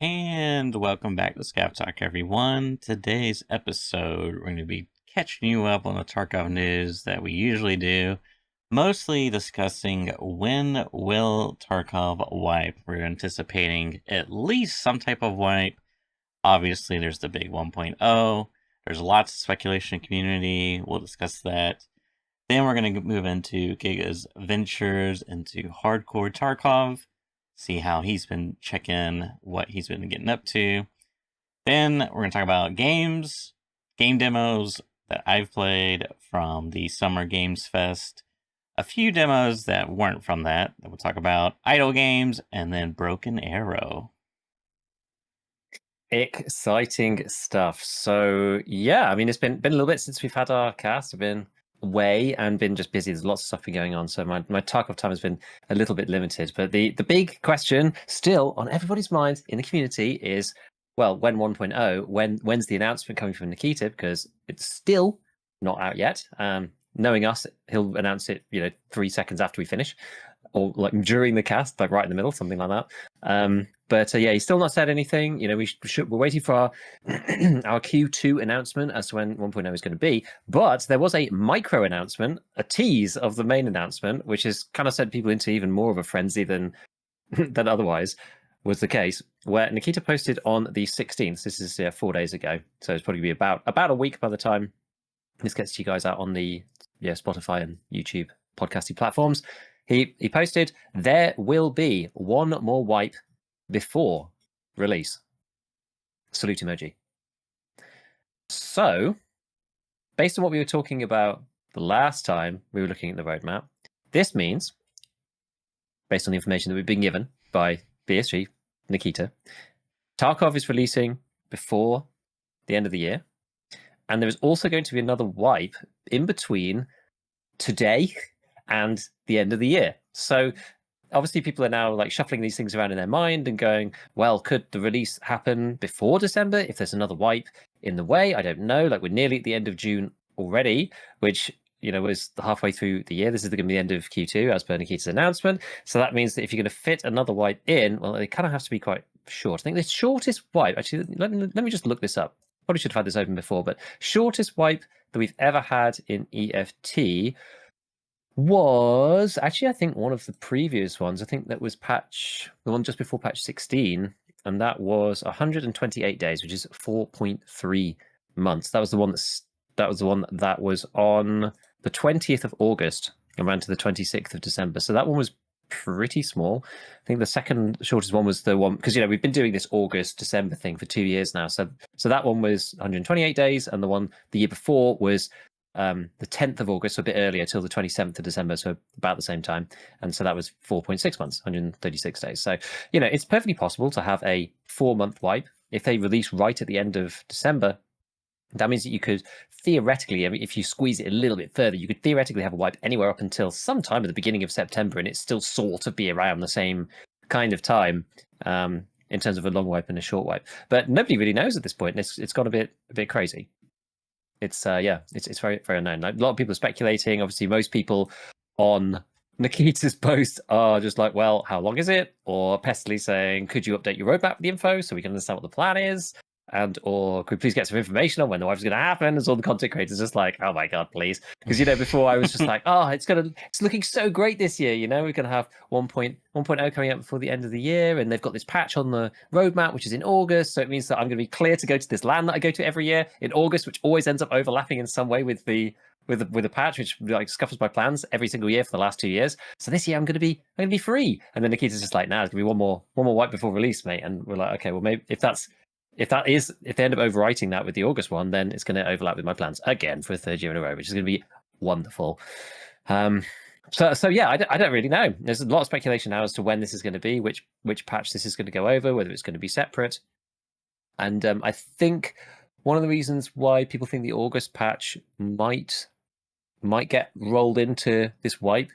And welcome back to Scav Talk, everyone. Today's episode, we're going to be catching you up on the Tarkov news that we usually do, mostly discussing when will Tarkov wipe. We're anticipating at least some type of wipe. Obviously, there's the big 1.0. There's lots of speculation in the community. We'll discuss that. Then we're going to move into Giga's ventures into hardcore Tarkov, see how he's been checking what he's been getting up to. Then we're going to talk about games, game demos that I've played from the Summer Games Fest, a few demos that weren't from that we'll talk about, idle games, and then Broken Arrow. Exciting stuff. So yeah, I mean it's been a little bit since we've had our cast. I've been away and been just busy. There's lots of stuff been going on. So my Tarkov time has been a little bit limited. But the big question still on everybody's mind in the community is, well, when 1.0, when's the announcement coming from Nikita? Because it's still not out yet. Knowing us, he'll announce it, 3 seconds after we finish, or like during the cast, like right in the middle, something like that. But yeah, he's still not said anything. We're waiting for our our Q2 announcement as to when 1.0 is going to be. But there was a micro announcement, a tease of the main announcement, which has kind of sent people into even more of a frenzy than than otherwise was the case. Where Nikita posted on the 16th. This is 4 days ago, so it's probably be about a week by the time this gets to you guys out on the Spotify and YouTube podcasting platforms. He posted, there will be one more wipe before release. Salute emoji. So, based on what we were talking about the last time we were looking at the roadmap, this means, based on the information that we've been given by BSG, Nikita, Tarkov is releasing before the end of the year. And there is also going to be another wipe in between today and the end of the year. So obviously people are now like shuffling these things around in their mind and going, well, could the release happen before December if there's another wipe in the way? I don't know. Like we're nearly at the end of June already, which was halfway through the year. This is going to be the end of Q2 as per Nikita's announcement. So that means that if you're going to fit another wipe in, well, it kind of has to be quite short. I think the shortest wipe, actually, let me just look this up. Probably should have had this open before, but shortest wipe that we've ever had in EFT was actually, I think, one of the previous ones. I think that was the one just before patch 16, and that was 128 days, which is 4.3 months. That was the one that was on the 20th of August and ran to the 26th of December. So that one was pretty small. I think the second shortest one was the one, because we've been doing this August December thing for 2 years now. So that one was 128 days, and the one the year before was the 10th of August, so a bit earlier, till the 27th of December, so about the same time. And so that was 4.6 months, 136 days. So, it's perfectly possible to have a 4-month wipe. If they release right at the end of December, that means that you could theoretically, if you squeeze it a little bit further, you could theoretically have a wipe anywhere up until sometime at the beginning of September, and it still sort of be around the same kind of time in terms of a long wipe and a short wipe. But nobody really knows at this point. It's gone a bit crazy. It's very, very unknown. Like, a lot of people are speculating. Obviously, most people on Nikita's post are just like, well, how long is it? Or pestily saying, could you update your roadmap with the info so we can understand what the plan is? Or could we please get some information on when the wife's going to happen? As all the content creators just like, oh my god, please. Because before I was just like, oh, it's looking so great this year. We're going to have 1.0 coming out before the end of the year, and they've got this patch on the roadmap which is in August, so it means that I'm going to be clear to go to this LAN that I go to every year in August, which always ends up overlapping in some way with the patch, which like scuffles my plans every single year for the last 2 years. So this year I'm going to be free. And then Nikita's just like, nah, it's going to be one more wipe before release, mate. And we're like, okay, well, maybe if they end up overwriting that with the August one, then it's going to overlap with my plans again for a third year in a row, which is going to be wonderful. So yeah, I don't really know. There's a lot of speculation now as to when this is going to be, which patch this is going to go over, whether it's going to be separate. And I think one of the reasons why people think the August patch might get rolled into this wipe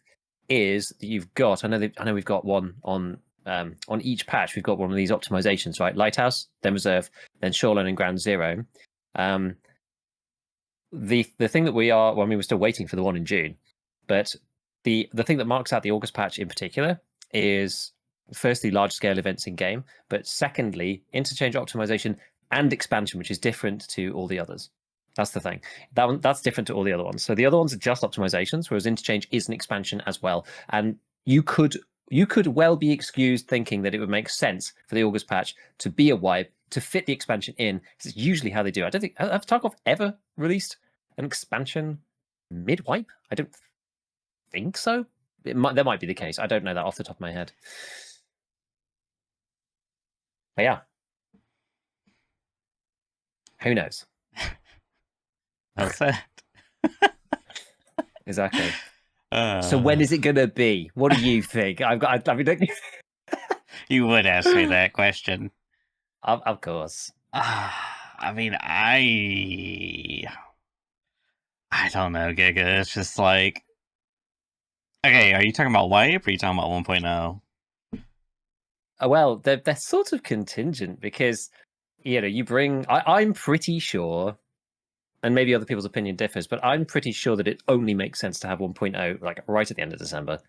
is that you've got. I know we've got one on each patch. We've got one of these optimizations, right? Lighthouse, then Reserve, then Shoreline and Ground Zero. The thing that we're still waiting for the one in June, but the thing that marks out the August patch in particular is firstly, large-scale events in game, but secondly, interchange optimization and expansion, which is different to all the others. That's the thing. That's different to all the other ones. So the other ones are just optimizations, whereas interchange is an expansion as well. And you could well be excused thinking that it would make sense for the August patch to be a wipe to fit the expansion in. It's usually how they do. I don't think have Tarkov ever released an expansion mid-wipe. I don't think so. That might be the case. I don't know that off the top of my head. But yeah, who knows? Well said. Exactly. So when is it gonna be? What do you think? I mean, you would ask me that question. Of course. I mean, I don't know, Giga. It's just like, okay, are you talking about wipe or are you talking about 1.0? Well, they're sort of contingent because you bring. I'm pretty sure, and maybe other people's opinion differs, but I'm pretty sure that it only makes sense to have 1.0 like right at the end of December,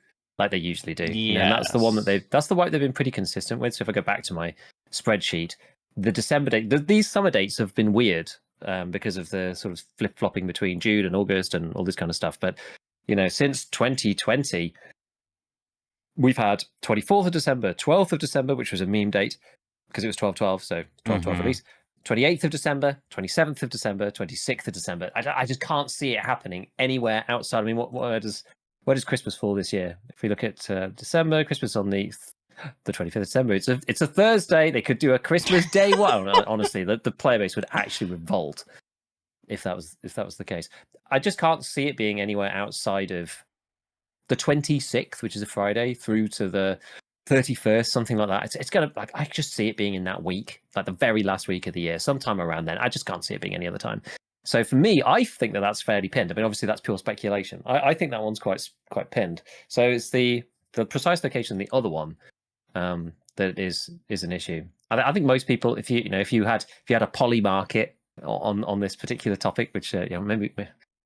like they usually do. Yeah, and that's the one that's the wipe they've been pretty consistent with. So if I go back to my spreadsheet, the December date, these summer dates have been weird because of the sort of flip flopping between June and August and all this kind of stuff. But since 2020. We've had 24th of December, 12th of December, which was a meme date because it was 12/12, so 12/12 release. 28th of December, 27th of December, 26th of December. I just can't see it happening anywhere outside. I mean, where does Christmas fall this year? If we look at December, Christmas on the 25th of December. It's a Thursday. They could do a Christmas Day one. Honestly, the player base would actually revolt if that was the case. I just can't see it being anywhere outside of the 26th, which is a Friday, through to the 31st, something like that. It's gonna like I just see it being in that week, like the very last week of the year, sometime around then. I just can't see it being any other time. So for me, I think that that's fairly pinned. I mean, obviously that's pure speculation. I think that one's quite pinned. So it's the precise location, the other one, that is an issue. I think most people, if you had a poly market on this particular topic, which maybe.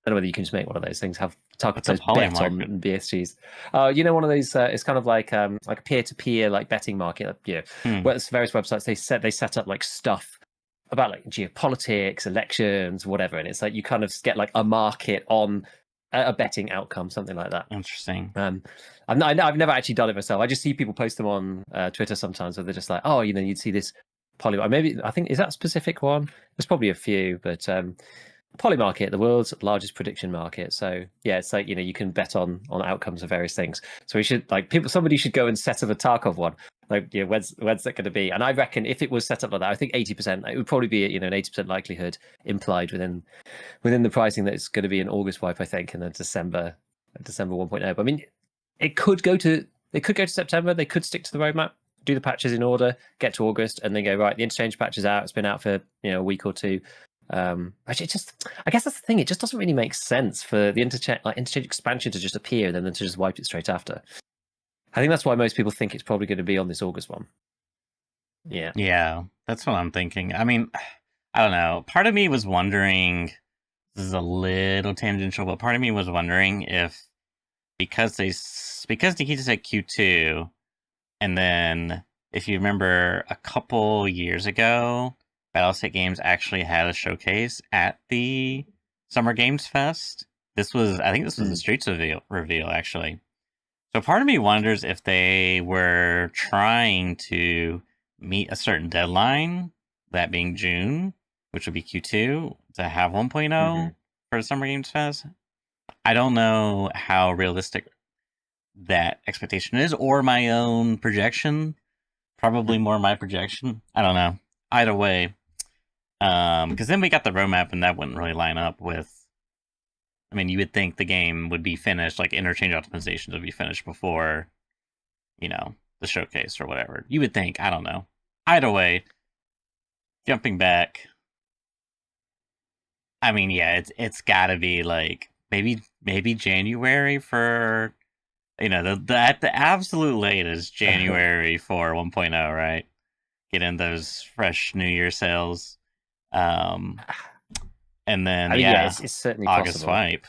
I don't know whether you can just make one of those things. Have Tarkov those bet on BSGs. One of those. It's kind of like a peer-to-peer like betting market. Where various websites they set up like stuff about like geopolitics, elections, whatever, and it's like you kind of get like a market on a betting outcome, something like that. Interesting. I've never actually done it myself. I just see people post them on Twitter sometimes, where they're just like, oh, you'd see this poly. Maybe I think is that a specific one. There's probably a few, but. Poly market, the world's largest prediction market. So yeah, it's like you can bet on outcomes of various things. So we should somebody should go and set up a Tarkov one. Like when's that going to be? And I reckon if it was set up like that, I think 80%. It would probably be an 80% likelihood implied within the pricing that it's going to be an August wipe. I think, and then December 1.0. But I mean, it could go to September. They could stick to the roadmap, do the patches in order, get to August, and then go right. The interchange patch is out. It's been out for a week or two. I guess that's the thing. It just doesn't really make sense for the interchange expansion to just appear and then to just wipe it straight after. I think that's why most people think it's probably going to be on this August one. Yeah, that's what I'm thinking. I mean, I don't know. Part of me was wondering. This is a little tangential, but part of me was wondering if because Nikita said Q2, and then if you remember a couple years ago. Battlestate Games actually had a showcase at the Summer Games Fest. I think this was the Streets reveal, actually. So part of me wonders if they were trying to meet a certain deadline, that being June, which would be Q2, to have 1.0 for the Summer Games Fest. I don't know how realistic that expectation is, or my own projection. Probably more my projection. I don't know. Either way. Because then we got the roadmap, and that wouldn't really line up with. I mean, you would think the game would be finished, like interchange optimizations would be finished before, the showcase or whatever. You would think. I don't know. Either way, jumping back. I mean, yeah, it's got to be like maybe January for, at the absolute latest January for 1.0, right? Get in those fresh New Year sales. And then it's certainly August possible. wipe.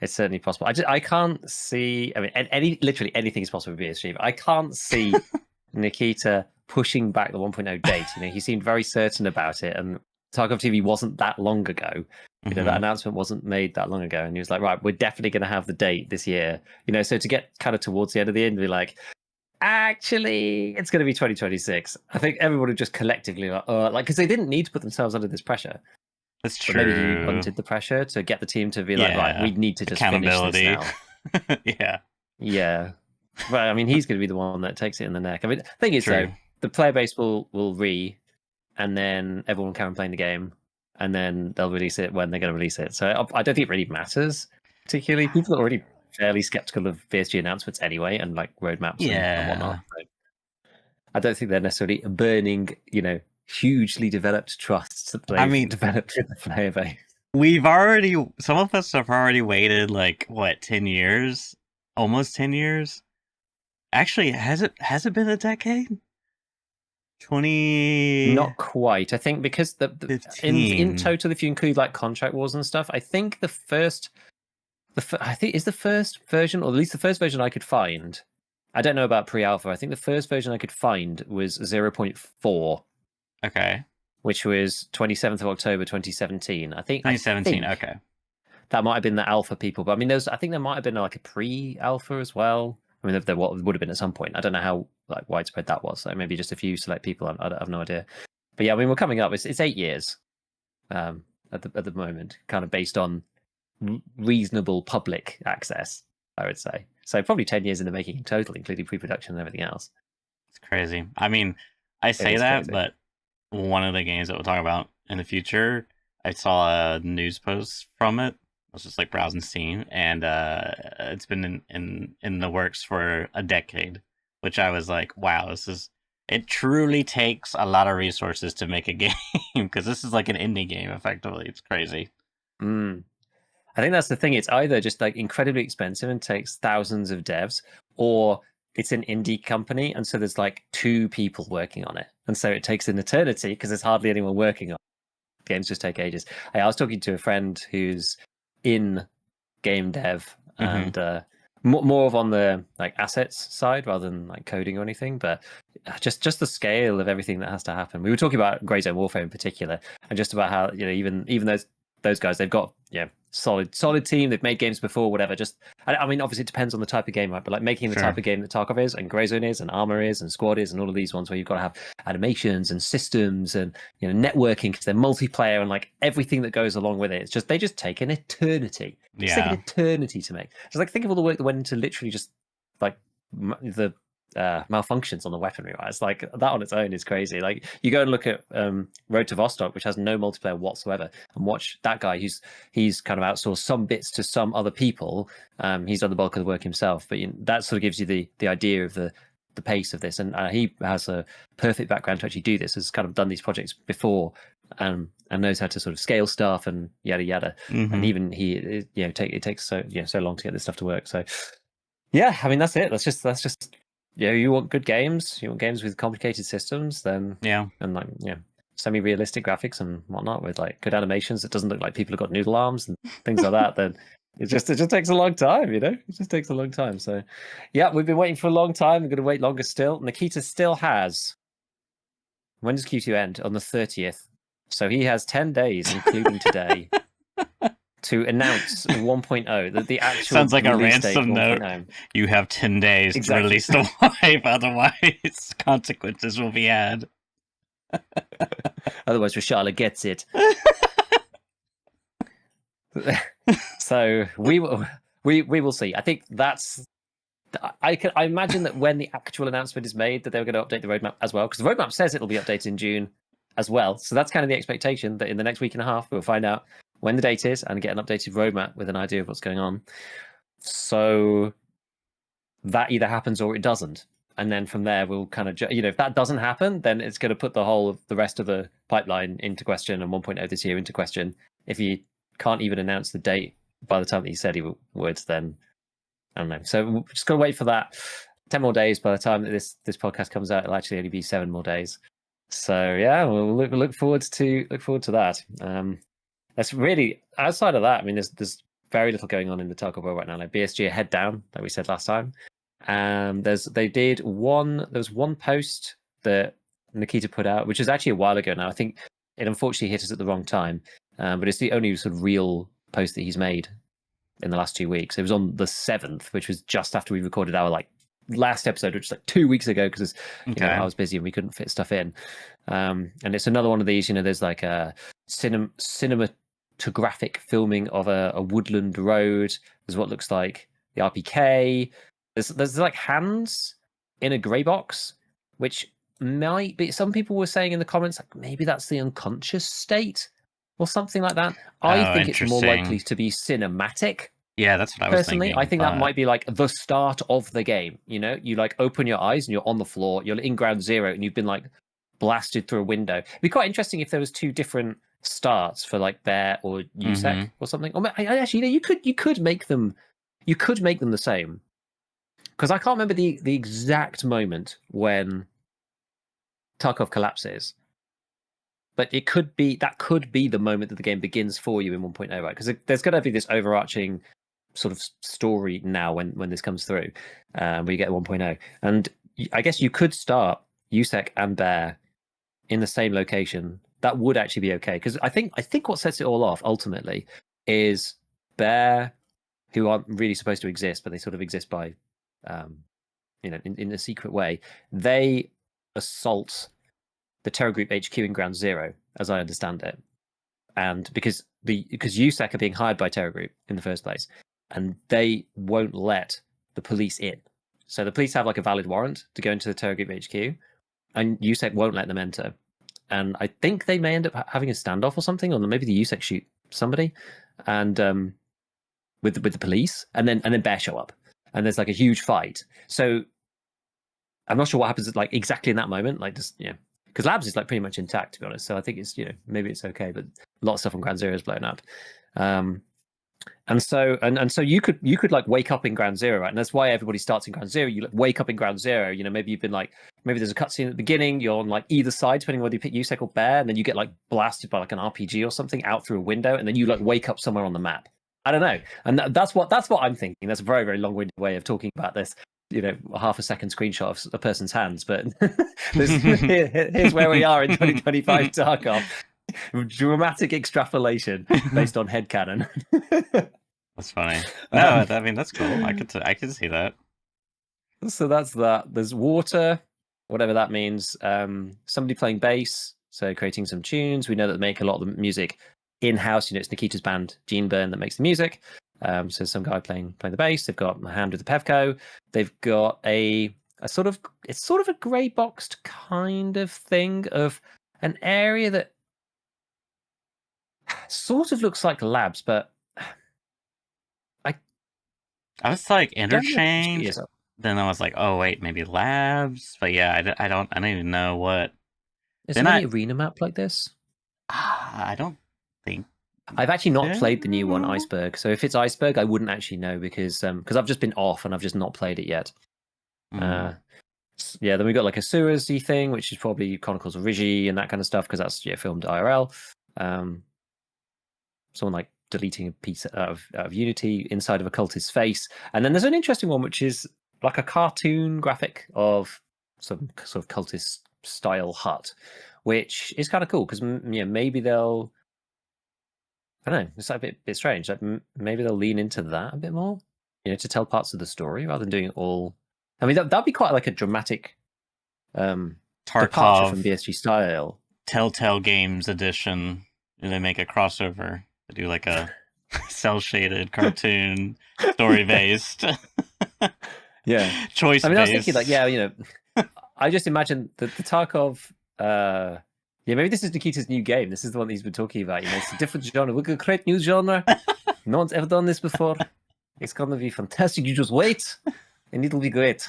It's certainly possible. I can't see. I mean, literally anything is possible with BSG. But I can't see Nikita pushing back the 1.0 date. You know, he seemed very certain about it, and Tarkov TV wasn't that long ago. You know, that announcement wasn't made that long ago, and he was like, "Right, we're definitely going to have the date this year." You know, so to get kind of towards the end of the year and be like, "Actually, it's going to be 2026." I think everyone would just collectively like, because they didn't need to put themselves under this pressure. That's But true. maybe he wanted the pressure to get the team to be like, "Right, we need to just finish this now." Yeah. Yeah. But I mean, he's going to be the one that takes it in the neck. I mean, the thing is, True. though, the player base will and then everyone will carry on playing the game, and then they'll release it when they're going to release it. So I don't think it really matters, particularly. People are already fairly skeptical of VSG announcements anyway, and like roadmaps and whatnot. So I don't think they're necessarily burning, you know, hugely developed trusts that they've developed in the player base. Some of us have already waited like what, 10 years? Almost 10 years? Actually, has it been a decade? 20 Not quite. I think because the in total, if you include like contract wars and stuff, I think the first version, or at least the first version I could find. I don't know about pre-alpha. I think the first version I could find was 0.4. Okay. Which was 27th of October 2017. I think 2017. Okay. That might have been the alpha people, but I mean, I think there might have been like a pre-alpha as well. I mean, there would have been at some point. I don't know how like widespread that was. So maybe just a few select people. I have no idea. But yeah, I mean, we're coming up. It's 8 years at the moment, kind of based on reasonable public access, I would say. So probably 10 years in the making in total, including pre-production and everything else. It's crazy. I mean, I say that, but one of the games that we'll talk about in the future, I saw a news post from it. I was just like browsing Steam, and it's been in the works for a decade, which I was like, wow, it truly takes a lot of resources to make a game, because this is like an indie game, effectively. It's crazy. I think that's the thing. It's either just like incredibly expensive and takes thousands of devs, or it's an indie company, and so there's like 2 people working on it, and so it takes an eternity because there's hardly anyone working on it. Games just take ages. I was talking to a friend who's in game dev and more of on the like assets side rather than like coding or anything, but just the scale of everything that has to happen. We were talking about Grey Zone Warfare in particular, and just about how, you know, even those guys, they've got solid team. They've made games before, whatever. Just, I mean, obviously it depends on the type of game, right? But like making the type of game that Tarkov is, and Grey Zone is, and Armor is, and Squad is, and all of these ones where you've got to have animations and systems and, you know, networking because they're multiplayer and like everything that goes along with it. They just take an eternity. It's like an eternity to make. Just like think of all the work that went into literally just like the malfunctions on the weaponry, right? It's like that on its own is crazy. Like you go and look at Road to Vostok, which has no multiplayer whatsoever, and watch that guy he's kind of outsourced some bits to some other people. He's done the bulk of the work himself, but you know, that sort of gives you the idea of the pace of this. And he has a perfect background to actually do this. Has kind of done these projects before, and knows how to sort of scale stuff and yada yada. And even he, you know, it takes so long to get this stuff to work. So yeah, I mean that's it. That's just. Yeah, you want good games. You want games with complicated systems, then and like semi-realistic graphics and whatnot with like good animations. It doesn't look like people have got noodle arms and things like that. Then it just takes a long time, you know. It just takes a long time. So yeah, we've been waiting for a long time. We're going to wait longer still. Nikita still has. When does Q2 end? On the 30th. So he has 10 days, including today, to announce 1.0, that the actual sounds like a release ransom date, note. 1.0. You have 10 days to release the wipe, otherwise consequences will be had. Otherwise, Rashala gets it. So we will see. I think that's. I imagine that when the actual announcement is made, that they're going to update the roadmap as well, because the roadmap says it'll be updated in June as well. So that's kind of the expectation, that in the next week and a half we'll find out when the date is and get an updated roadmap with an idea of what's going on. So that either happens or it doesn't. And then from there, we'll kind of, you know, if that doesn't happen, then it's going to put the whole of the rest of the pipeline into question, and 1.0 this year into question. If he can't even announce the date by the time that he said he would, then I don't know. So we're just got to wait for that. 10 more days. By the time that this podcast comes out, it'll actually only be 7 more days. So yeah, we'll look forward to that. That's really, outside of that, I mean, there's very little going on in the Tarkov world right now. Like BSG are head down, like we said last time. There was one post that Nikita put out, which was actually a while ago now. I think it unfortunately hit us at the wrong time, but it's the only sort of real post that he's made in the last 2 weeks. It was on the 7th, which was just after we recorded our last episode, which was 2 weeks ago, because I was busy and we couldn't fit stuff in. And it's another one of these. There's like a cinematographic filming of a woodland road. There's what looks like the RPK. There's like hands in a grey box, which might be. Some people were saying in the comments like maybe that's the unconscious state or something like that. I think it's more likely to be cinematic. Yeah, that's what I was personally. thinking. I think that might be like the start of the game. You like open your eyes and you're on the floor. You're in ground zero and you've been like blasted through a window. It'd be quite interesting if there was 2 different starts for like Bear or USEC or something. Or actually, you could make them. You could make them the same. Because I can't remember the exact moment when Tarkov collapses, but that could be the moment that the game begins for you in 1.0, right? Because there's going to be this overarching sort of story now when this comes through, where you get 1.0, and I guess you could start USEC and Bear in the same location. That would actually be okay, because I think what sets it all off ultimately is Bear, who aren't really supposed to exist, but they sort of exist by in a secret way. They assault the terror group HQ in Ground Zero, as I understand it, and because USEC are being hired by terror group in the first place, and they won't let the police in. So the police have like a valid warrant to go into the terror group HQ, and USEC won't let them enter. And I think they may end up having a standoff or something, or maybe the USEC shoot somebody, and with the police, and then Bear show up, and there's like a huge fight. So I'm not sure what happens like exactly in that moment, like just because Labs is like pretty much intact, to be honest. So I think it's maybe it's okay, but a lot of stuff on Ground Zero is blown up. And so you could like wake up in Ground Zero, right? And that's why everybody starts in Ground Zero. You wake up in Ground Zero. Maybe you've been like, maybe there's a cutscene at the beginning. You're on like either side, depending on whether you pick USEC or Bear, and then you get like blasted by like an RPG or something out through a window, and then you like wake up somewhere on the map. I don't know, and that's what I'm thinking. That's a very, very long-winded way of talking about this. Half a second screenshot of a person's hands, but here's where we are in 2025 Tarkov. Dramatic extrapolation based on headcanon. That's funny. No, I mean that's cool. I could see that. So that's that. There's water, whatever that means. Somebody playing bass, so creating some tunes. We know that they make a lot of the music in-house. It's Nikita's band Gene Burn that makes the music. So some guy playing the bass. They've got a hand with the Pevco. They've got it's sort of a grey boxed kind of thing of an area that sort of looks like labs, but I was like interchange. Then I was like, oh wait, maybe labs. But yeah, I don't even know what. Is there any arena map like this? I don't think. I've actually not played the new one, Iceberg. So if it's Iceberg, I wouldn't actually know because I've just been off and I've just not played it yet. Yeah, then we got like a sewersy thing, which is probably Chronicles of Rigi and that kind of stuff because that's filmed IRL. Someone like deleting a piece out of Unity inside of a cultist's face, and then there's an interesting one which is like a cartoon graphic of some sort of cultist style hut, which is kind of cool because maybe they'll. I don't know. It's like a bit strange. Like maybe they'll lean into that a bit more, to tell parts of the story rather than doing it all. I mean, that'd be quite like a dramatic departure from BSG style. Telltale Games edition. And they make a crossover. They do like a cell shaded cartoon, story based. Yeah, choice. I mean, I was thinking like, I just imagine the Tarkov. Maybe this is Nikita's new game. This is the one that he's been talking about. It's a different genre. We're going to create new genre. No one's ever done this before. It's going to be fantastic. You just wait, and it'll be great.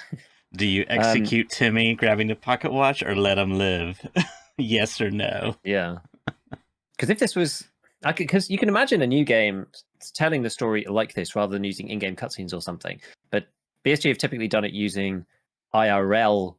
Do you execute Timmy grabbing the pocket watch or let him live? Yes or no? Yeah. Because if this was... Because you can imagine a new game telling the story like this rather than using in-game cutscenes or something. But BSG have typically done it using IRL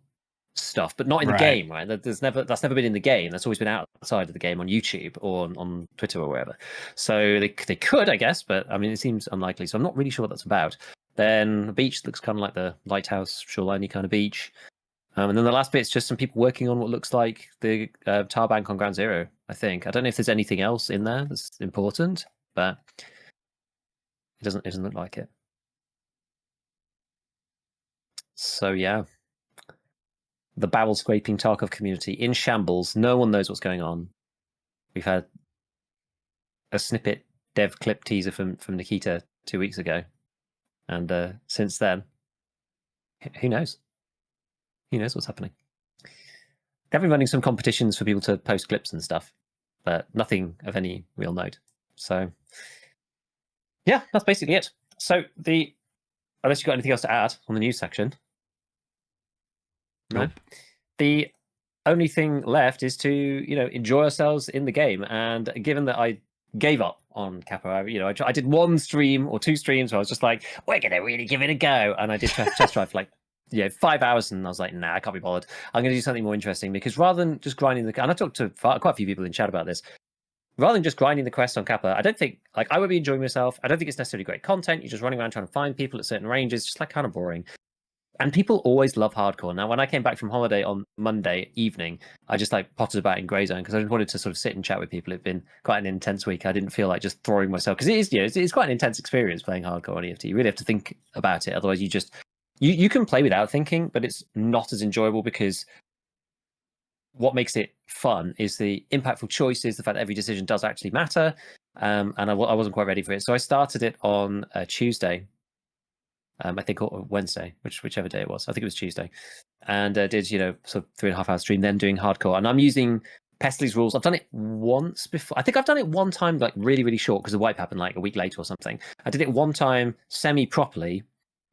stuff, but not in the Right. game, right? That's never been in the game. That's always been outside of the game on YouTube or on Twitter or wherever. So they could, I guess, but I mean, it seems unlikely. So I'm not really sure what that's about. Then the beach looks kind of like the lighthouse, shoreliney kind of beach. And then the last bit's just some people working on what looks like the tar bank on Ground Zero, I think. I don't know if there's anything else in there that's important, but it doesn't look like it. So yeah. The barrel scraping Tarkov community in shambles. No one knows what's going on. We've had a snippet dev clip teaser from Nikita 2 weeks ago. And since then, who knows? Who knows what's happening? They've been running some competitions for people to post clips and stuff, but nothing of any real note. So, yeah, that's basically it. So, unless you've got anything else to add on the news section. Nope. No? The only thing left is to, enjoy ourselves in the game. And given that I gave up on Capo, I did 1 stream or 2 streams where I was just like, we're going to really give it a go. And I did test drive for like 5 hours, and I was like, nah, I can't be bothered. I'm going to do something more interesting, because rather than just grinding and I talked to quite a few people in chat about this, rather than just grinding the quest on Kappa, I don't think, I would be enjoying myself. I don't think it's necessarily great content. You're just running around trying to find people at certain ranges, just like kind of boring. And people always love hardcore. Now, when I came back from holiday on Monday evening, I just potted about in Grey Zone because I just wanted to sort of sit and chat with people. It'd been quite an intense week. I didn't feel like just throwing myself, because it is, it's quite an intense experience playing hardcore on EFT. You really have to think about it. Otherwise, you can play without thinking, but it's not as enjoyable, because what makes it fun is the impactful choices, the fact that every decision does actually matter. And I wasn't quite ready for it. So I started it on Tuesday. I think, or Wednesday, whichever day it was. I think it was Tuesday. And did, sort of 3.5 hour stream, then doing hardcore. And I'm using Pestley's rules. I've done it once before. I think I've done it one time, really, really short, because the wipe happened a week later or something. I did it one time semi-properly.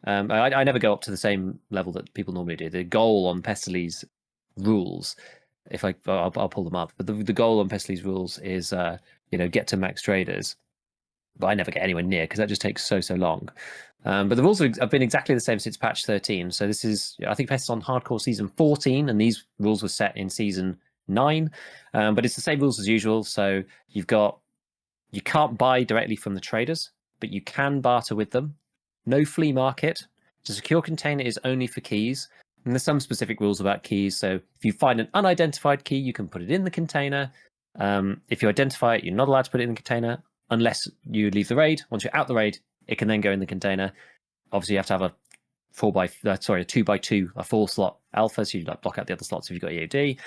I never go up to the same level that people normally do. The goal on Pestley's rules, I'll pull them up. But the goal on Pestley's rules is, get to max traders. But I never get anywhere near, because that just takes so long. But the rules have been exactly the same since patch 13. So this is, I think, Pest's on hardcore season 14, and these rules were set in season 9. But it's the same rules as usual. So you can't buy directly from the traders, but you can barter with them. No flea market. The secure container is only for keys. And there's some specific rules about keys. So if you find an unidentified key, you can put it in the container. If you identify it, you're not allowed to put it in the container unless you leave the raid. Once you're out the raid, it can then go in the container. Obviously, you have to have a 2x2, a 4-slot alpha, so you block out the other slots if you've got EOD.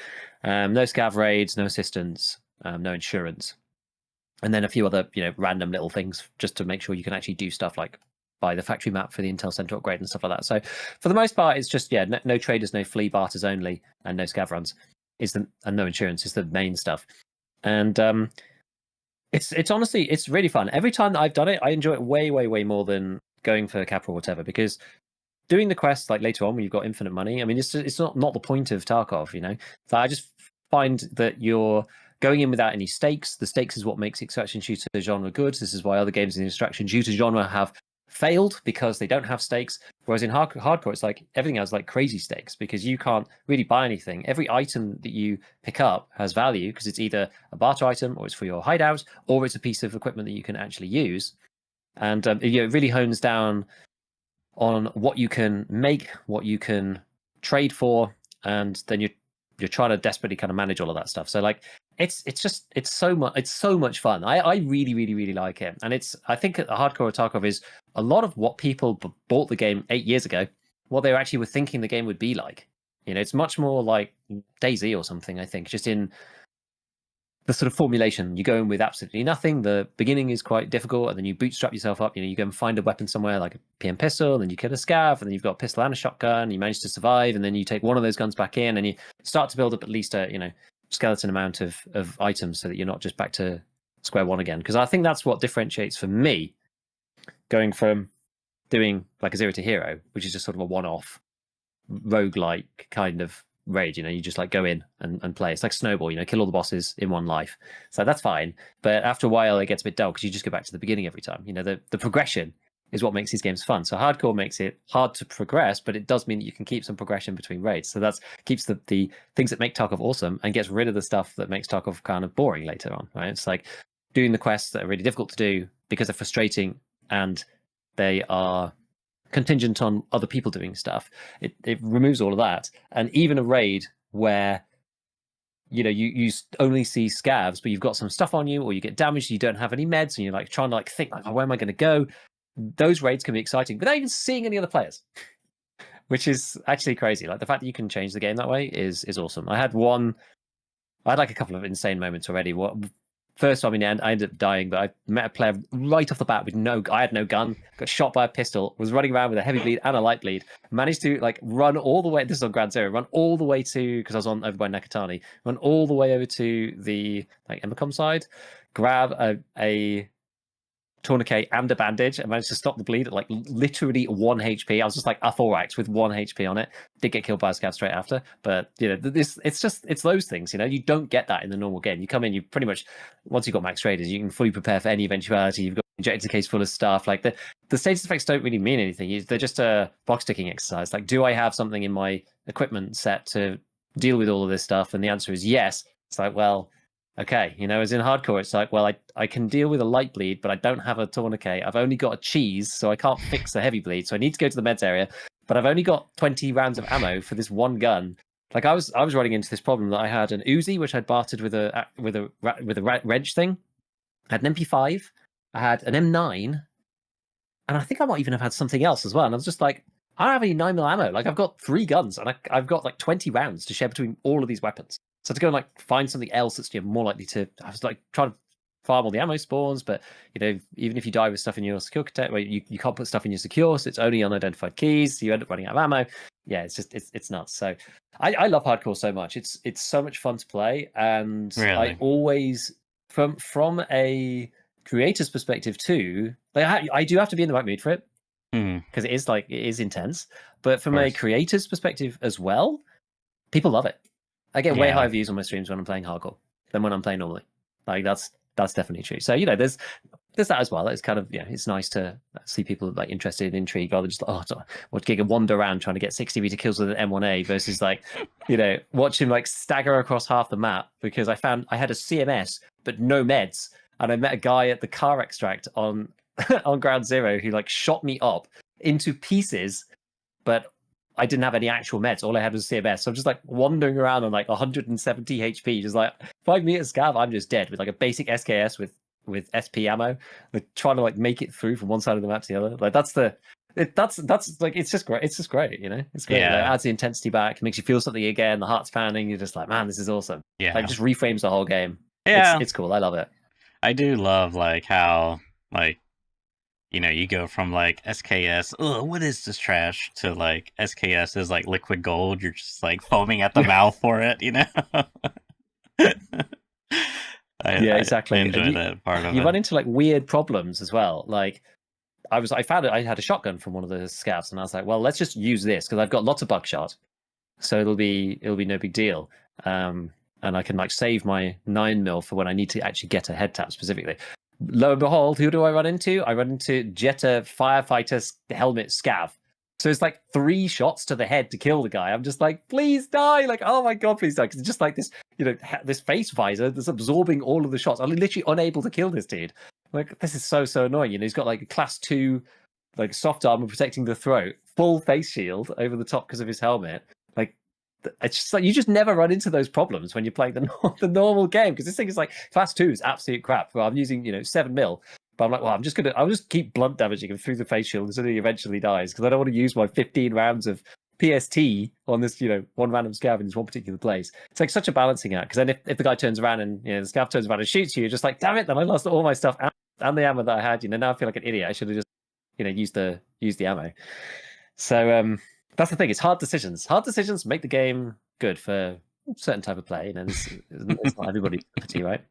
No scav raids, no assistance, no insurance, and then a few other random little things just to make sure you can actually do stuff like buy the factory map for the Intel Center upgrade and stuff like that. So for the most part, it's just no traders, no flea barters only, and no scav runs and no insurance is the main stuff. And it's honestly, it's really fun. Every time that I've done it, I enjoy it way more than going for cap or whatever, because doing the quest later on when you've got infinite money, I mean, it's not the point of Tarkov, So I just find that you're going in without any stakes. The stakes is what makes extraction shooter genre good. This is why other games in the extraction shooter genre have failed, because they don't have stakes. Whereas in hardcore, it's everything has crazy stakes, because you can't really buy anything. Every item that you pick up has value, because it's either a barter item, or it's for your hideout, or it's a piece of equipment that you can actually use. And it really hones down on what you can make, what you can trade for, and then you're trying to desperately kind of manage all of that stuff. So it's so much fun. I really like it. And I think the hardcore of Tarkov is a lot of what people bought the game 8 years ago, what they actually were thinking the game would be like. It's much more like DayZ or something, I think, just in the sort of formulation. You go in with absolutely nothing. The beginning is quite difficult, and then you bootstrap yourself up. You go and find a weapon somewhere, like a PM pistol, and then you kill a scav, and then you've got a pistol and a shotgun, and you manage to survive, and then you take one of those guns back in, and you start to build up at least a skeleton amount of items, so that you're not just back to square one again. Because I think that's what differentiates for me going from doing a 0 to hero, which is just sort of a one-off roguelike kind of raid. You just go in and play. It's like Snowball, kill all the bosses in one life. So that's fine. But after a while, it gets a bit dull, because you just go back to the beginning every time. The progression is what makes these games fun. So hardcore makes it hard to progress, but it does mean that you can keep some progression between raids. So that keeps the things that make Tarkov awesome and gets rid of the stuff that makes Tarkov kind of boring later on, right? It's like doing the quests that are really difficult to do because they're frustrating and they are contingent on other people doing stuff. It removes all of that. And even a raid where you only see scavs, but you've got some stuff on you, or you get damaged, you don't have any meds, and you're like trying to like think like, oh, where am I going to go? Those raids can be exciting without even seeing any other players, which is actually crazy. Like the fact that you can change the game that way is awesome. I had like a couple of insane moments already. First time in the end, I ended up dying, but I met a player right off the bat with I had no gun, got shot by a pistol, was running around with a heavy bleed and a light bleed, managed to like run all the way, this is on Ground Zero, run all the way to, because I was over by Nakatani, run all the way over to the like Emacom side, grab a tourniquet and a bandage and managed to stop the bleed at like literally 1 HP. I was just like a thorax with 1 HP on it. Did get killed by a scav straight after, but it's those things. You don't get that in the normal game. You come in, you pretty much once you've got max raiders, you can fully prepare for any eventuality. You've got an injector case full of stuff. Like the status effects don't really mean anything. They're just a box ticking exercise. Like, do I have something in my equipment set to deal with all of this stuff? And the answer is yes. It's like, well, okay, as in hardcore, it's like, well, I can deal with a light bleed, but I don't have a tourniquet. I've only got a cheese, so I can't fix a heavy bleed. So I need to go to the meds area, but I've only got 20 rounds of ammo for this one gun. Like I was running into this problem that I had an Uzi, which I'd bartered with a wrench thing. I had an MP5, I had an M9, and I think I might even have had something else as well. And I was just like, I don't have any 9mm ammo. Like I've got 3 guns, and I've got like 20 rounds to share between all of these weapons. So to go and like find something else that's more likely to, I was like trying to farm all the ammo spawns, but even if you die with stuff in your secure container, well, you can't put stuff in your secure, so it's only unidentified keys, so you end up running out of ammo. Yeah, it's just it's nuts. So I love hardcore so much. It's so much fun to play, and Really? I always from a creator's perspective too, like I do have to be in the right mood for it because it is intense. But from a creator's perspective as well, people love it. I get way higher views on my streams when I'm playing hardcore than when I'm playing normally. Like that's definitely true. So there's that as well. It's kind of it's nice to see people like interested and intrigued rather than just watch Giga wander around trying to get 60-meter kills with an M1A versus like watch him like stagger across half the map because I had a CMS but no meds, and I met a guy at the car extract on on Ground Zero who like shot me up into pieces, but I didn't have any actual meds. All I had was CMS. So I'm just like wandering around on like 170 HP, just like 5 meters scav. I'm just dead with like a basic SKS with SP ammo, like trying to like make it through from one side of the map to the other. Like that's like it's just great. It's just great, It's great. Yeah. Like, it adds the intensity back, makes you feel something again. The heart's pounding. You're just like, man, this is awesome. Yeah. Like just reframes the whole game. Yeah, it's cool. I love it. I do love like how like you go from like SKS, oh, what is this trash, to like SKS is like liquid gold. You're just like foaming at the mouth for it, Yeah, exactly. I enjoy that part of it. You run into like weird problems as well. Like I found I had a shotgun from one of the scouts, and I was like, well, let's just use this because I've got lots of buckshot, so it'll be no big deal. And I can like save my 9mm for when I need to actually get a head tap specifically. Lo and behold, who do I run into? I run into Jetta firefighter helmet scav. So it's like 3 shots to the head to kill the guy. I'm just like, please die! Like, oh my god, please die! Because it's just like this, this face visor that's absorbing all of the shots. I'm literally unable to kill this dude. Like, this is so annoying. He's got like a class 2, like soft armor protecting the throat, full face shield over the top because of his helmet. Like, it's just like you just never run into those problems when you're playing the normal game because this thing is like class 2 is absolute crap. Well, I'm using 7mm, but I'm like, well, I'll just keep blunt damaging him through the face shield until he eventually dies because I don't want to use my 15 rounds of PST on this one random scav in this one particular place. It's like such a balancing act because then if the guy turns around and the scav turns around and shoots you, you're just like, damn it, then I lost all my stuff and the ammo that I had. Now I feel like an idiot. I should have just used the ammo. So that's the thing. It's hard decisions. Hard decisions make the game good for a certain type of play. It's not everybody's cup of tea, right?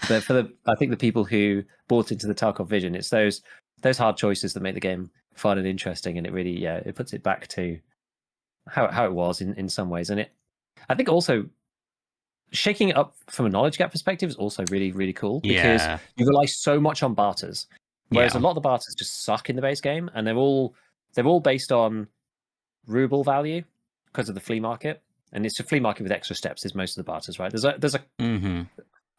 But I think the people who bought into the Tarkov vision, it's those hard choices that make the game fun and interesting, and it really it puts it back to how it was in some ways. And I think also shaking it up from a knowledge gap perspective is also really, really cool because you rely so much on barters. Whereas a Yeah. lot of the barters just suck in the base game, and they're all based on ruble value because of the flea market, and it's a flea market with extra steps. Is most of the barters, right? There's a. Mm-hmm.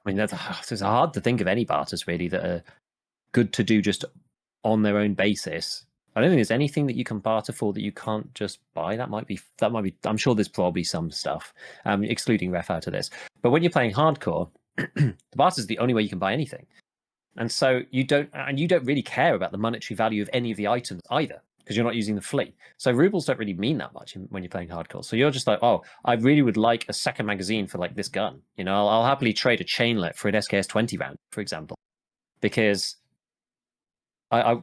I mean, it's hard to think of any barters really that are good to do just on their own basis. I don't think there's anything that you can barter for that you can't just buy. That might be. I'm sure there's probably some stuff, excluding ref out of this. But when you're playing hardcore, the barter is the only way you can buy anything, and so you don't really care about the monetary value of any of the items either, because you're not using the flea. So rubles don't really mean that much when you're playing hardcore. So you're just like, oh, I really would like a second magazine for like this gun. You know, I'll happily trade a chainlet for an SKS 20 round, for example, because I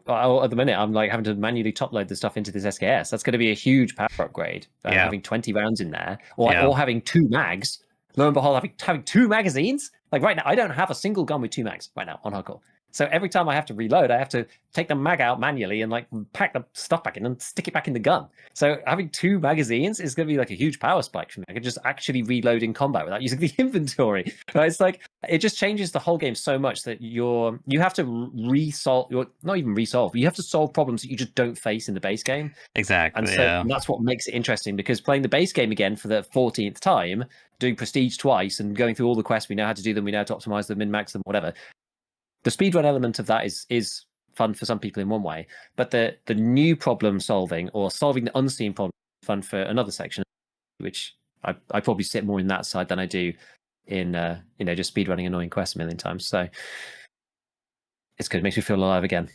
at the minute I'm like having to manually top load the stuff into this SKS. That's going to be a huge power upgrade. Yeah. Having 20 rounds in there, or having 2 mags. Lo and behold, having 2 magazines. Like right now, I don't have a single gun with 2 mags right now on hardcore. So every time I have to reload, I have to take the mag out manually and like pack the stuff back in and stick it back in the gun. So having 2 magazines is going to be like a huge power spike for me. I can just actually reload in combat without using the inventory. Right? It's like it just changes the whole game so much that you have to not even resolve. You have to solve problems that you just don't face in the base game. Exactly. And so that's what makes it interesting, because playing the base game again for the 14th time, doing prestige twice and going through all the quests, we know how to do them, we know how to optimize them, min-max them, whatever. The speedrun element of that is fun for some people in one way, but the new problem solving or solving the unseen problem is fun for another section, which I probably sit more in that side than I do in just speedrunning annoying quests a million times. So it's good. It makes me feel alive again.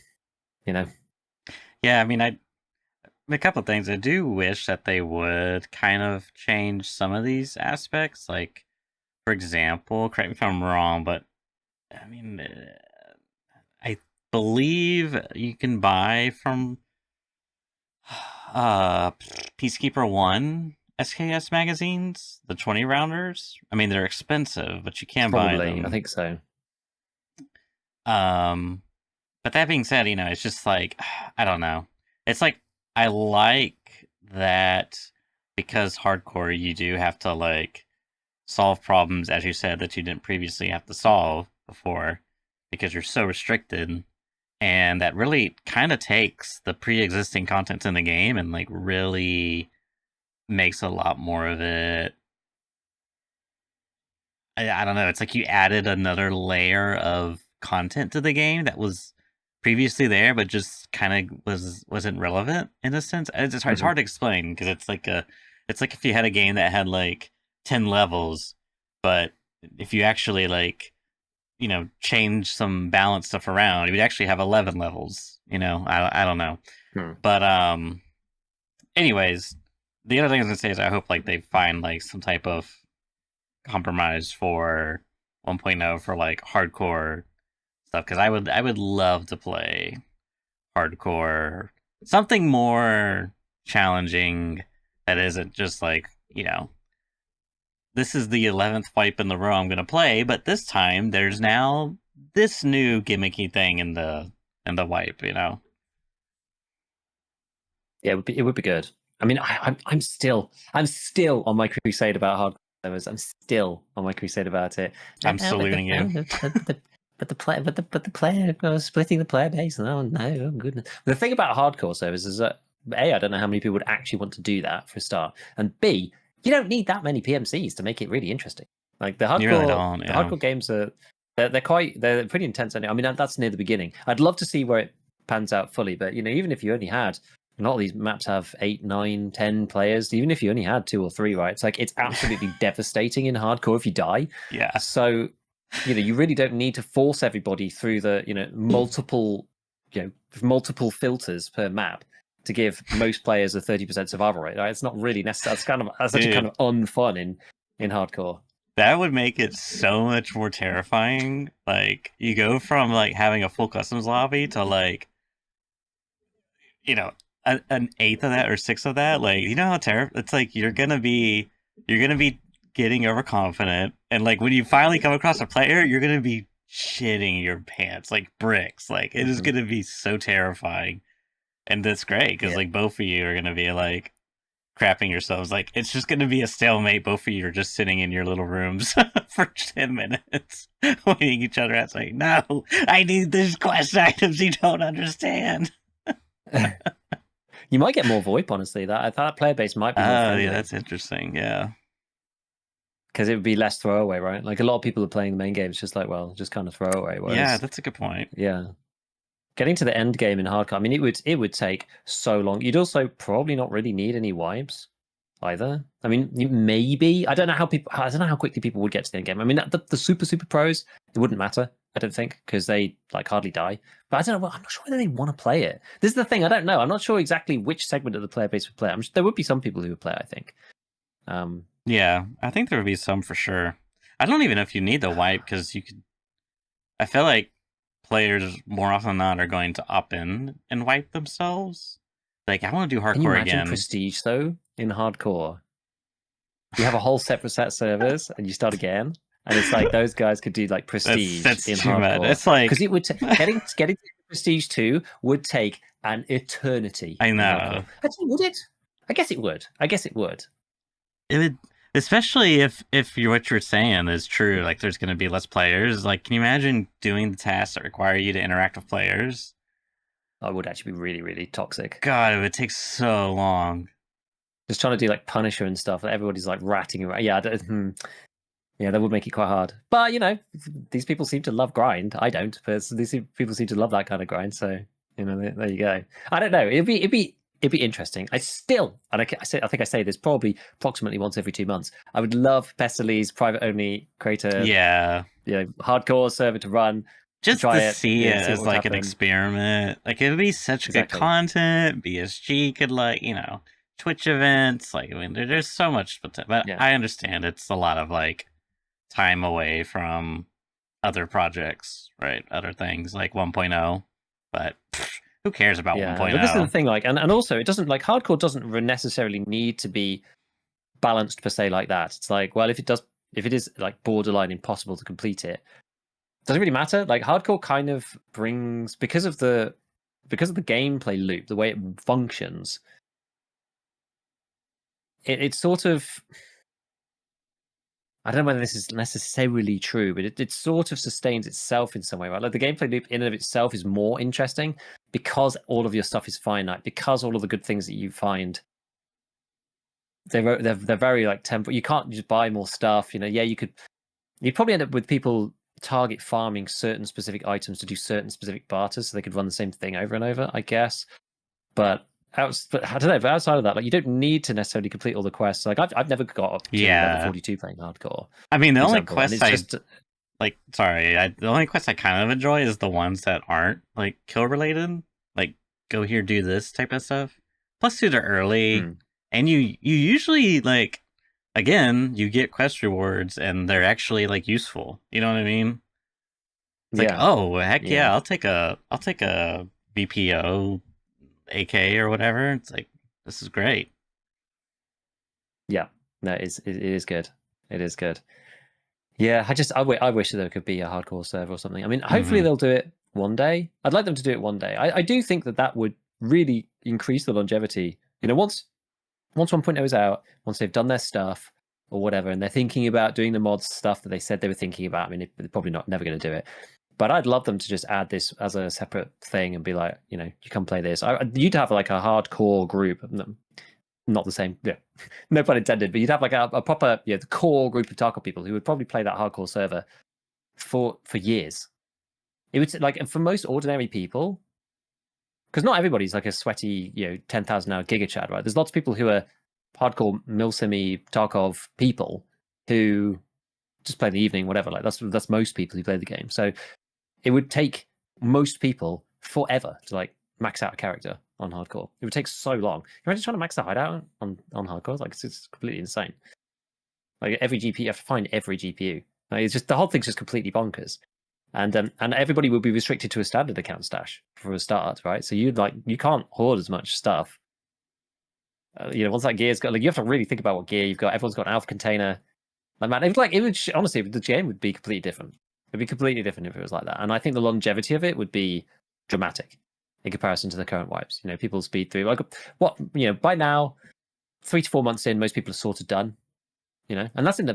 Yeah, I mean, a couple of things. I do wish that they would kind of change some of these aspects. Like, for example, correct me if I'm wrong, but I mean, I believe you can buy from Peacekeeper 1 SKS magazines, the 20 rounders. I mean, they're expensive, but you can buy them. I think so. But that being said, it's just like, I don't know. It's like, I like that because hardcore, you do have to like solve problems, as you said, that you didn't previously have to solve before because you're so restricted. And that really kind of takes the pre-existing content in the game and like really makes a lot more of it. I don't know. It's like you added another layer of content to the game that was previously there, but just kind of wasn't relevant in a sense. It's hard to explain because it's like if you had a game that had like 10 levels, but if you actually like change some balance stuff around, you would actually have 11 levels. I don't know. But anyways, the other thing I was gonna say is I hope like they find like some type of compromise for 1.0 for like hardcore stuff, because I would love to play hardcore, something more challenging that isn't just like this is the 11th wipe in the row I'm gonna play, but this time there's now this new gimmicky thing in the wipe. Yeah, it would be good. I mean, I'm still on my crusade about hardcore servers. I'm still on my crusade about it. I'm saluting you. But the player splitting the player base. Oh no, goodness. The thing about hardcore servers is that A, I don't know how many people would actually want to do that for a start, and B, you don't need that many PMCs to make it really interesting. Like the hardcore, You really don't, the hardcore games are they're pretty intense. I mean, that's near the beginning. I'd love to see where it pans out fully, but even if you only had, a lot of these maps have 8, 9, 10 players. Even if you only had 2 or 3, right? It's like it's absolutely devastating in hardcore if you die. Yeah. So you really don't need to force everybody through the multiple filters per map to give most players a 30% survival rate. Right? It's not really necessary. That's actually kind of unfun in hardcore. That would make it so much more terrifying. Like you go from like having a full customs lobby to like an eighth of that or sixth of that. Like how terrible it's like. You're gonna be getting overconfident, and like when you finally come across a player, you're gonna be shitting your pants like bricks. Like it is gonna be so terrifying. And that's great because like both of you are gonna be like crapping yourselves. Like, it's just going to be a stalemate. Both of you are just sitting in your little rooms for 10 minutes, waiting each other out, saying, no, I need these quest items you don't understand. You might get more VoIP, honestly. That player base might be more friendly. Yeah, that's interesting. Yeah. Because it would be less throwaway, right? Like, a lot of people are playing the main game. It's just like, well, just kind of throwaway. Whereas, Yeah, that's a good point. yeah. Getting to the end game in hardcore, I mean, it would take so long. You'd also probably not really need any wipes either. I mean, maybe I don't know how quickly people would get to the end game. I mean, the super pros, it wouldn't matter. I don't think, because they like hardly die. But I don't know. I'm not sure whether they want to play it. This is the thing. I don't know. I'm not sure exactly which segment of the player base would play it. There would be some people who would play it, I think. Yeah, I think there would be some for sure. I don't even know if you need the wipe, because you could. I feel like players more often than not are going to opt in and wipe themselves. Like, I want to do hardcore Can you imagine again. prestige though in hardcore? You have a whole separate set of servers, and you start again, and it's like those guys could do like prestige that's in too hardcore. much. It's like, because it would getting to prestige 2 would take an eternity. I know. Actually, would it? I guess it would. It would, especially if what you're saying is true. Like, there's going to be less players. Like, can you imagine doing the tasks that require you to interact with players? I would actually be really, really toxic. God, it would take so long. Just trying to do like Punisher and stuff. Everybody's like ratting around. Yeah, yeah, that would make it quite hard. But these people seem to love grind. I don't, but these people seem to love that kind of grind. So there you go. I don't know. It'd be interesting. I still, and I think I say this probably approximately once every 2 months. I would love Pestely's private only creator, hardcore server to run. Just to see it as like happen. an experiment. Like, it would be such good content. BSG could, like, Twitch events. Like, I mean, there's so much, but I understand it's a lot of like time away from other projects, right? Other things like 1.0, but who cares about 1.0? But this is the thing, like, and also it doesn't, like, hardcore doesn't necessarily need to be balanced per se like that. It's like, well, if it is like borderline impossible to complete it, doesn't really matter. Like, hardcore kind of brings, because of the gameplay loop, the way it functions, it's sort of, I don't know whether this is necessarily true, but it sort of sustains itself in some way, right? Like, the gameplay loop in and of itself is more interesting because all of your stuff is finite, because all of the good things that you find, they're very like temporary. You can't just buy more stuff. You'd probably end up with people target farming certain specific items to do certain specific barters, so they could run the same thing over and over, I guess. But I don't know. But outside of that, like, you don't need to necessarily complete all the quests. Like, I've never got up to level 42 playing hardcore. I mean, the only quest the only quest I kind of enjoy is the ones that aren't like kill related, like go here, do this type of stuff. Plus, they're early, and you usually, like, again, you get quest rewards, and they're actually like useful. You know what I mean? It's like, oh heck yeah, I'll take a BPO AK or whatever. It's like, this is great. Yeah, no, it is good. It is good. Yeah, I wish there could be a hardcore server or something. I mean, hopefully they'll do it one day. I'd like them to do it one day. I do think that would really increase the longevity. Once 1.0 is out, once they've done their stuff or whatever, and they're thinking about doing the mods stuff that they said they were thinking about. I mean, they're probably never going to do it. But I'd love them to just add this as a separate thing and be like, you come play this. You'd have like a hardcore group. Not the same, no pun intended, but you'd have like a proper, the core group of Tarkov people who would probably play that hardcore server for years. It would, like, and for most ordinary people, because not everybody's like a sweaty, 10,000 hour Giga Chad, right? There's lots of people who are hardcore Milsimi Tarkov people who just play in the evening, whatever. Like, that's most people who play the game. So it would take most people forever to like max out a character on hardcore. It would take so long. You're just trying to max the hideout on hardcore. Like, it's completely insane. Like, every GPU, you have to find every GPU. Like, it's just, the whole thing's just completely bonkers. And everybody will be restricted to a standard account stash for a start, right? So you can't hoard as much stuff. Once that gear's got, like, you have to really think about what gear you've got. Everyone's got an alpha container. Like, man, honestly, the game would be completely different. It'd be completely different if it was like that. And I think the longevity of it would be dramatic in comparison to the current wipes. People speed through, like, what, by now, 3 to 4 months in, most people are sort of done. And that's in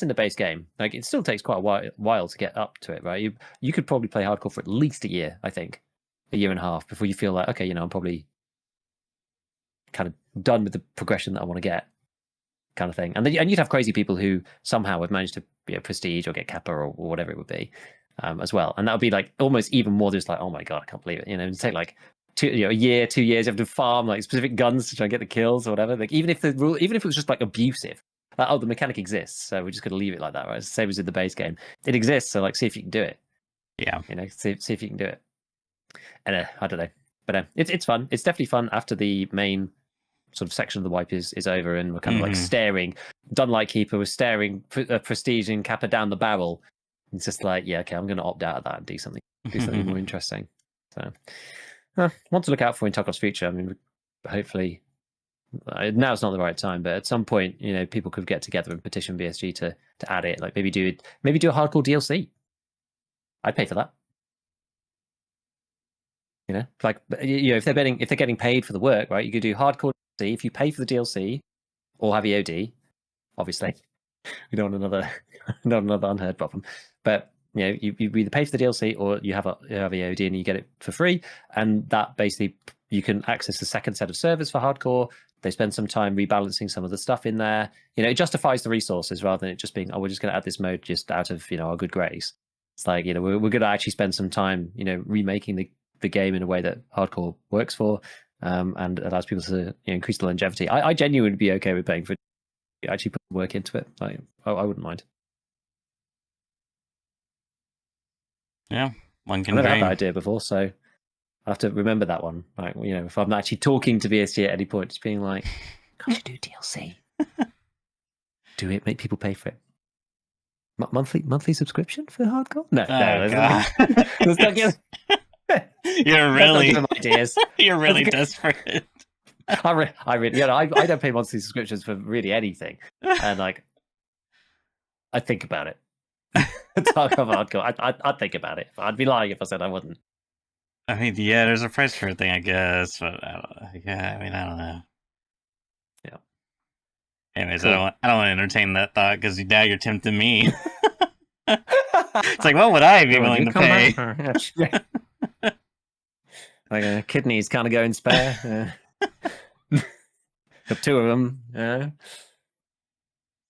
the base game. Like, it still takes quite a while to get up to it, right? You could probably play hardcore for at least a year, I think, a year and a half before you feel like, okay, I'm probably kind of done with the progression that I want to get, kind of thing. And you'd have crazy people who somehow have managed to prestige or get kappa or whatever it would be, as well. And that would be like almost even more just like, oh my god, I can't believe it. It'd take like a year, 2 years. You have to farm like specific guns to try and get the kills or whatever. Like, even if it was just like abusive. Like, oh, the mechanic exists, so we're just going to leave it like that, right? It's the same as in the base game. It exists, so like, see if you can do it. Yeah. See if you can do it. And I don't know, but it's fun. It's definitely fun after the main sort of section of the wipe is over, and we're kind of like staring. Dunlight Keeper was staring Prestige and Kappa down the barrel. It's just like, yeah, okay, I'm going to opt out of that and do something more interesting. So, want to look out for in Tarkov's future. I mean, hopefully. Now it's not the right time, but at some point, people could get together and petition BSG to add it. Like, maybe do a hardcore DLC. I'd pay for that. Like, if they're getting paid for the work, right? You could do hardcore DLC if you pay for the DLC or have EOD. Obviously, we don't want another unheard problem. But you either pay for the DLC or you have EOD and you get it for free, and that basically you can access the second set of servers for hardcore. They spend some time rebalancing some of the stuff in there. It justifies the resources rather than it just being, oh, we're just going to add this mode just out of our good grace. It's like, we're going to actually spend some time remaking the game in a way that hardcore works for, and allows people to increase the longevity. I genuinely would be okay with paying for actually put work into it. Like, I wouldn't mind. Yeah, one can I've never dream. had that idea before, so I have to remember that one. Like, if I'm actually talking to BSG at any point, just being like, I should do DLC. Do it, make people pay for it. Monthly subscription for hardcore? No, God. Let's not give. You're really ideas. You're really desperate. I don't pay monthly subscriptions for really anything, and like, I think about it. Tarkov hardcore. I'd think about it. I'd be lying if I said I wouldn't. I mean, yeah, there's a price for everything, I guess, but I don't know. Yeah. Anyways, cool. I don't want to entertain that thought because now you're tempting me. It's like, what would I be willing to pay? Like, kidneys kind of going spare. Got 2 of them. Yeah.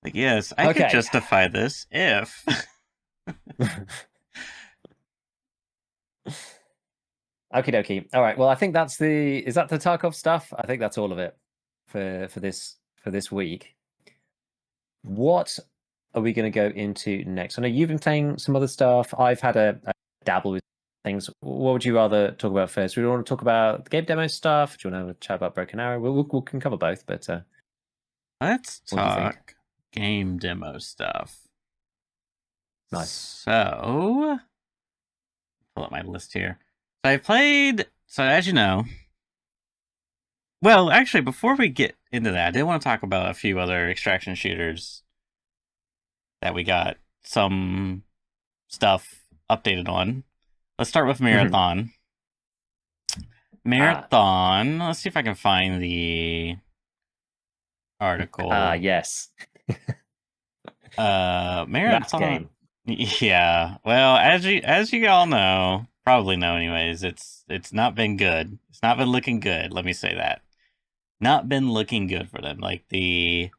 Like, yes, I could justify this if. Okie dokie. All right. Well, I think is that the Tarkov stuff? I think that's all of it for this week. What are we going to go into next? I know you've been playing some other stuff. I've had a dabble with things. What would you rather talk about first? Do you want to talk about the game demo stuff? Do you want to chat about Broken Arrow? We can cover both, but let's talk game demo stuff. Nice. So, pull up my list here. So I played. So as you know, well, actually, before we get into that, I did want to talk about a few other extraction shooters that we got some stuff updated on. Let's start with Marathon. Marathon. Let's see if I can find the article. Yes. Marathon. Yeah. Well, as you all know, probably know anyways, it's not been good. It's not been looking good. Let me say that. Not been looking good for them. Like, the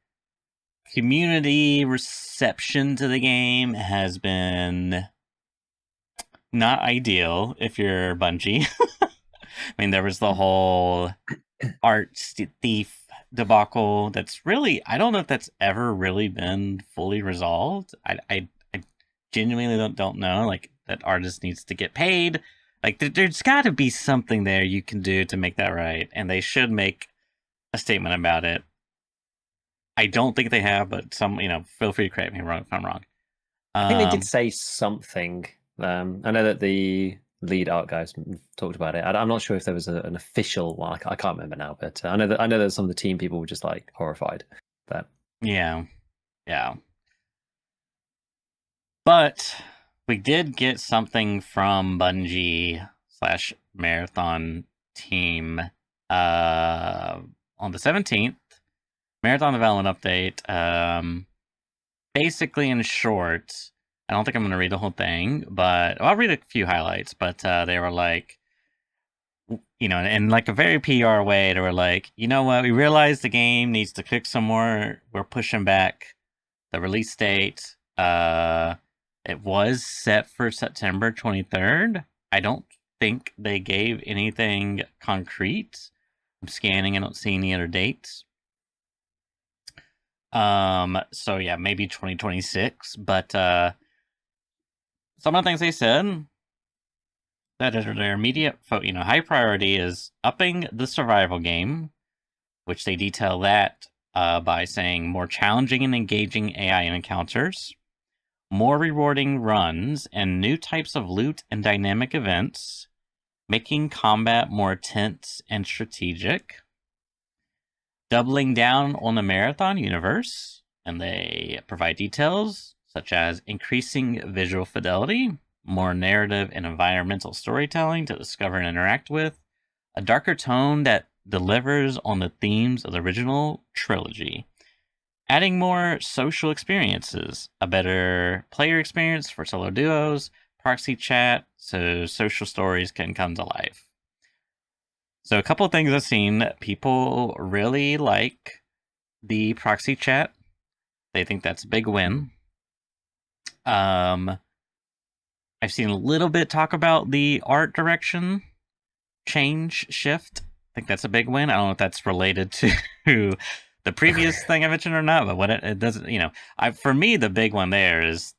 community reception to the game has been not ideal if you're Bungie. I mean, there was the whole art thief debacle that's really, I don't know if that's ever really been fully resolved. I genuinely don't know. Like, that artist needs to get paid. Like, there's got to be something there you can do to make that right, and they should make a statement about it. I don't think they have, but feel free to correct me if I'm wrong. I think they did say something. I know that the lead art guys talked about it. I'm not sure if there was an official one. I can't remember now, but I know that some of the team people were just like horrified. But yeah. But we did get something from Bungie / Marathon team on the 17th. Marathon development update. Basically, in short, I don't think I'm going to read the whole thing, but I'll read a few highlights. But they were like, in like a very PR way, they were like, you know what? We realize the game needs to cook some more. We're pushing back the release date. It was set for September 23rd. I don't think they gave anything concrete. I'm scanning. I don't see any other dates. So yeah, maybe 2026. But some of the things they said that are their immediate, high priority is upping the survival game, which they detail that by saying more challenging and engaging AI encounters, more rewarding runs, and new types of loot and dynamic events, making combat more tense and strategic, doubling down on the marathon universe, and they provide details such as increasing visual fidelity, more narrative and environmental storytelling to discover and interact with, a darker tone that delivers on the themes of the original trilogy, adding more social experiences, a better player experience for solo duos, proxy chat, so social stories can come to life. So a couple of things I've seen, people really like the proxy chat. They think that's a big win. I've seen a little bit talk about the art direction shift. I think that's a big win. I don't know if that's related to the previous thing I mentioned or not, but what it doesn't, for me, the big one there is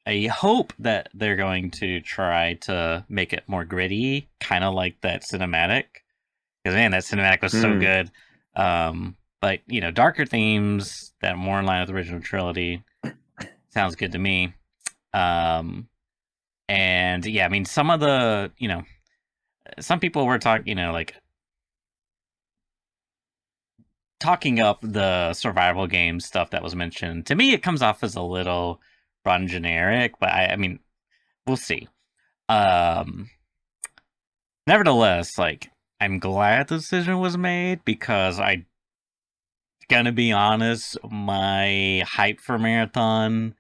I hope that they're going to try to make it more gritty, kind of like that cinematic. Because man, that cinematic was so good. But darker themes that are more in line with the original trilogy sounds good to me. And yeah, I mean, some of the some people were talking, like talking up the survival game stuff that was mentioned. To me, it comes off as a little broad and generic, but I mean, we'll see. Nevertheless, like, I'm glad the decision was made because gonna be honest, my hype for Marathon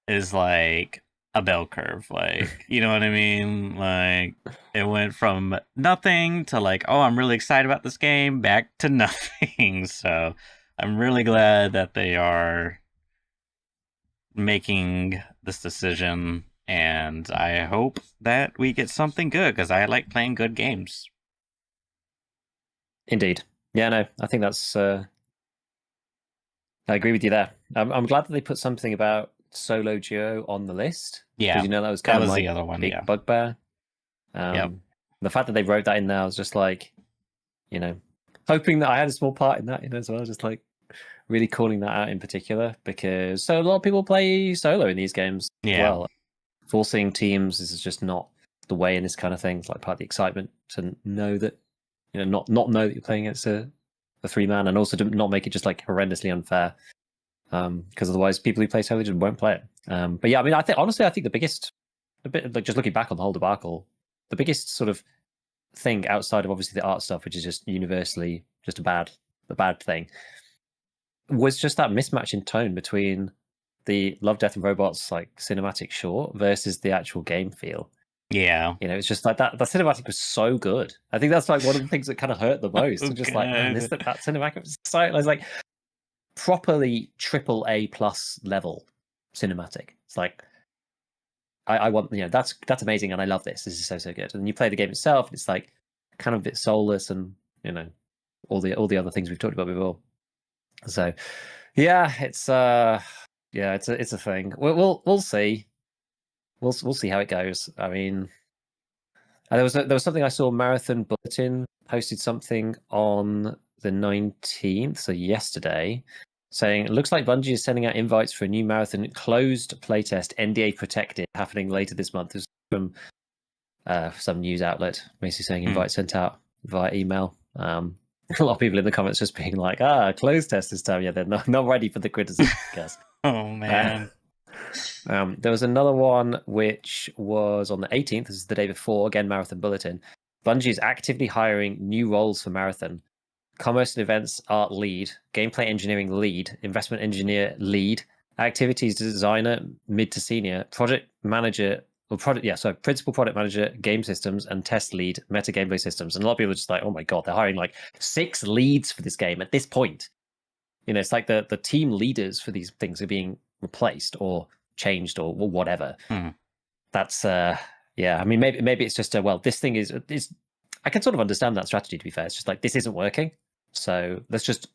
is like a bell curve. Like, you know what I mean? Like, it went from nothing to like, oh, I'm really excited about this game, back to nothing. So I'm really glad that they are making this decision, and I hope that we get something good because I like playing good games. Indeed. Yeah, no, I think that's. I agree with you there. I'm glad that they put something about solo duo on the list. Yeah, because that was kind of my the other one. big Yeah, bugbear. yep. The fact that they wrote that in there, I was just like, hoping that I had a small part in that, as well. Just like really calling that out in particular, because a lot of people play solo in these games as well. Forcing teams is just not the way in this kind of thing. It's like part of the excitement to know that, not know that you're playing against a 3-man, and also to not make it just like horrendously unfair. Because otherwise, people who play solo just won't play it. But yeah, I mean, I think the biggest, like just looking back on the whole debacle, the biggest sort of thing outside of obviously the art stuff, which is just universally just a bad thing, was just that mismatch in tone between the Love, Death and Robots like cinematic short versus the actual game feel. Yeah. It's just like that. The cinematic was so good. I think that's like one of the things that kind of hurt the most. Just like, man, that cinematic was so. I was like, properly AAA plus level cinematic. It's like, I want, that's amazing, and I love this. This is so good. And you play the game itself, and it's like kind of a bit soulless, and all the other things we've talked about before. So, yeah, it's it's a thing. We'll see. We'll see how it goes. I mean, there was something I saw. Marathon Bulletin posted something on the 19th, so yesterday, saying it looks like Bungie is sending out invites for a new Marathon closed playtest, NDA protected, happening later this month. There's from some news outlet basically saying invites sent out via email. A lot of people in the comments just being like, closed test this time. Yeah, they're not ready for the criticism, I guess. Oh, man. There was another one which was on the 18th. This is the day before. Again, Marathon Bulletin. Bungie is actively hiring new roles for Marathon. commerce and events art lead, gameplay engineering lead, investment engineer lead, activities designer mid to senior, project manager principal product manager, game systems, and test lead, meta gameplay systems. And a lot of people are just like, oh my god, they're hiring like 6 leads for this game at this point. It's like the team leaders for these things are being replaced or changed or whatever. That's yeah. I mean, maybe it's just this thing is. I can sort of understand that strategy. To be fair, it's just like this isn't working, so let's just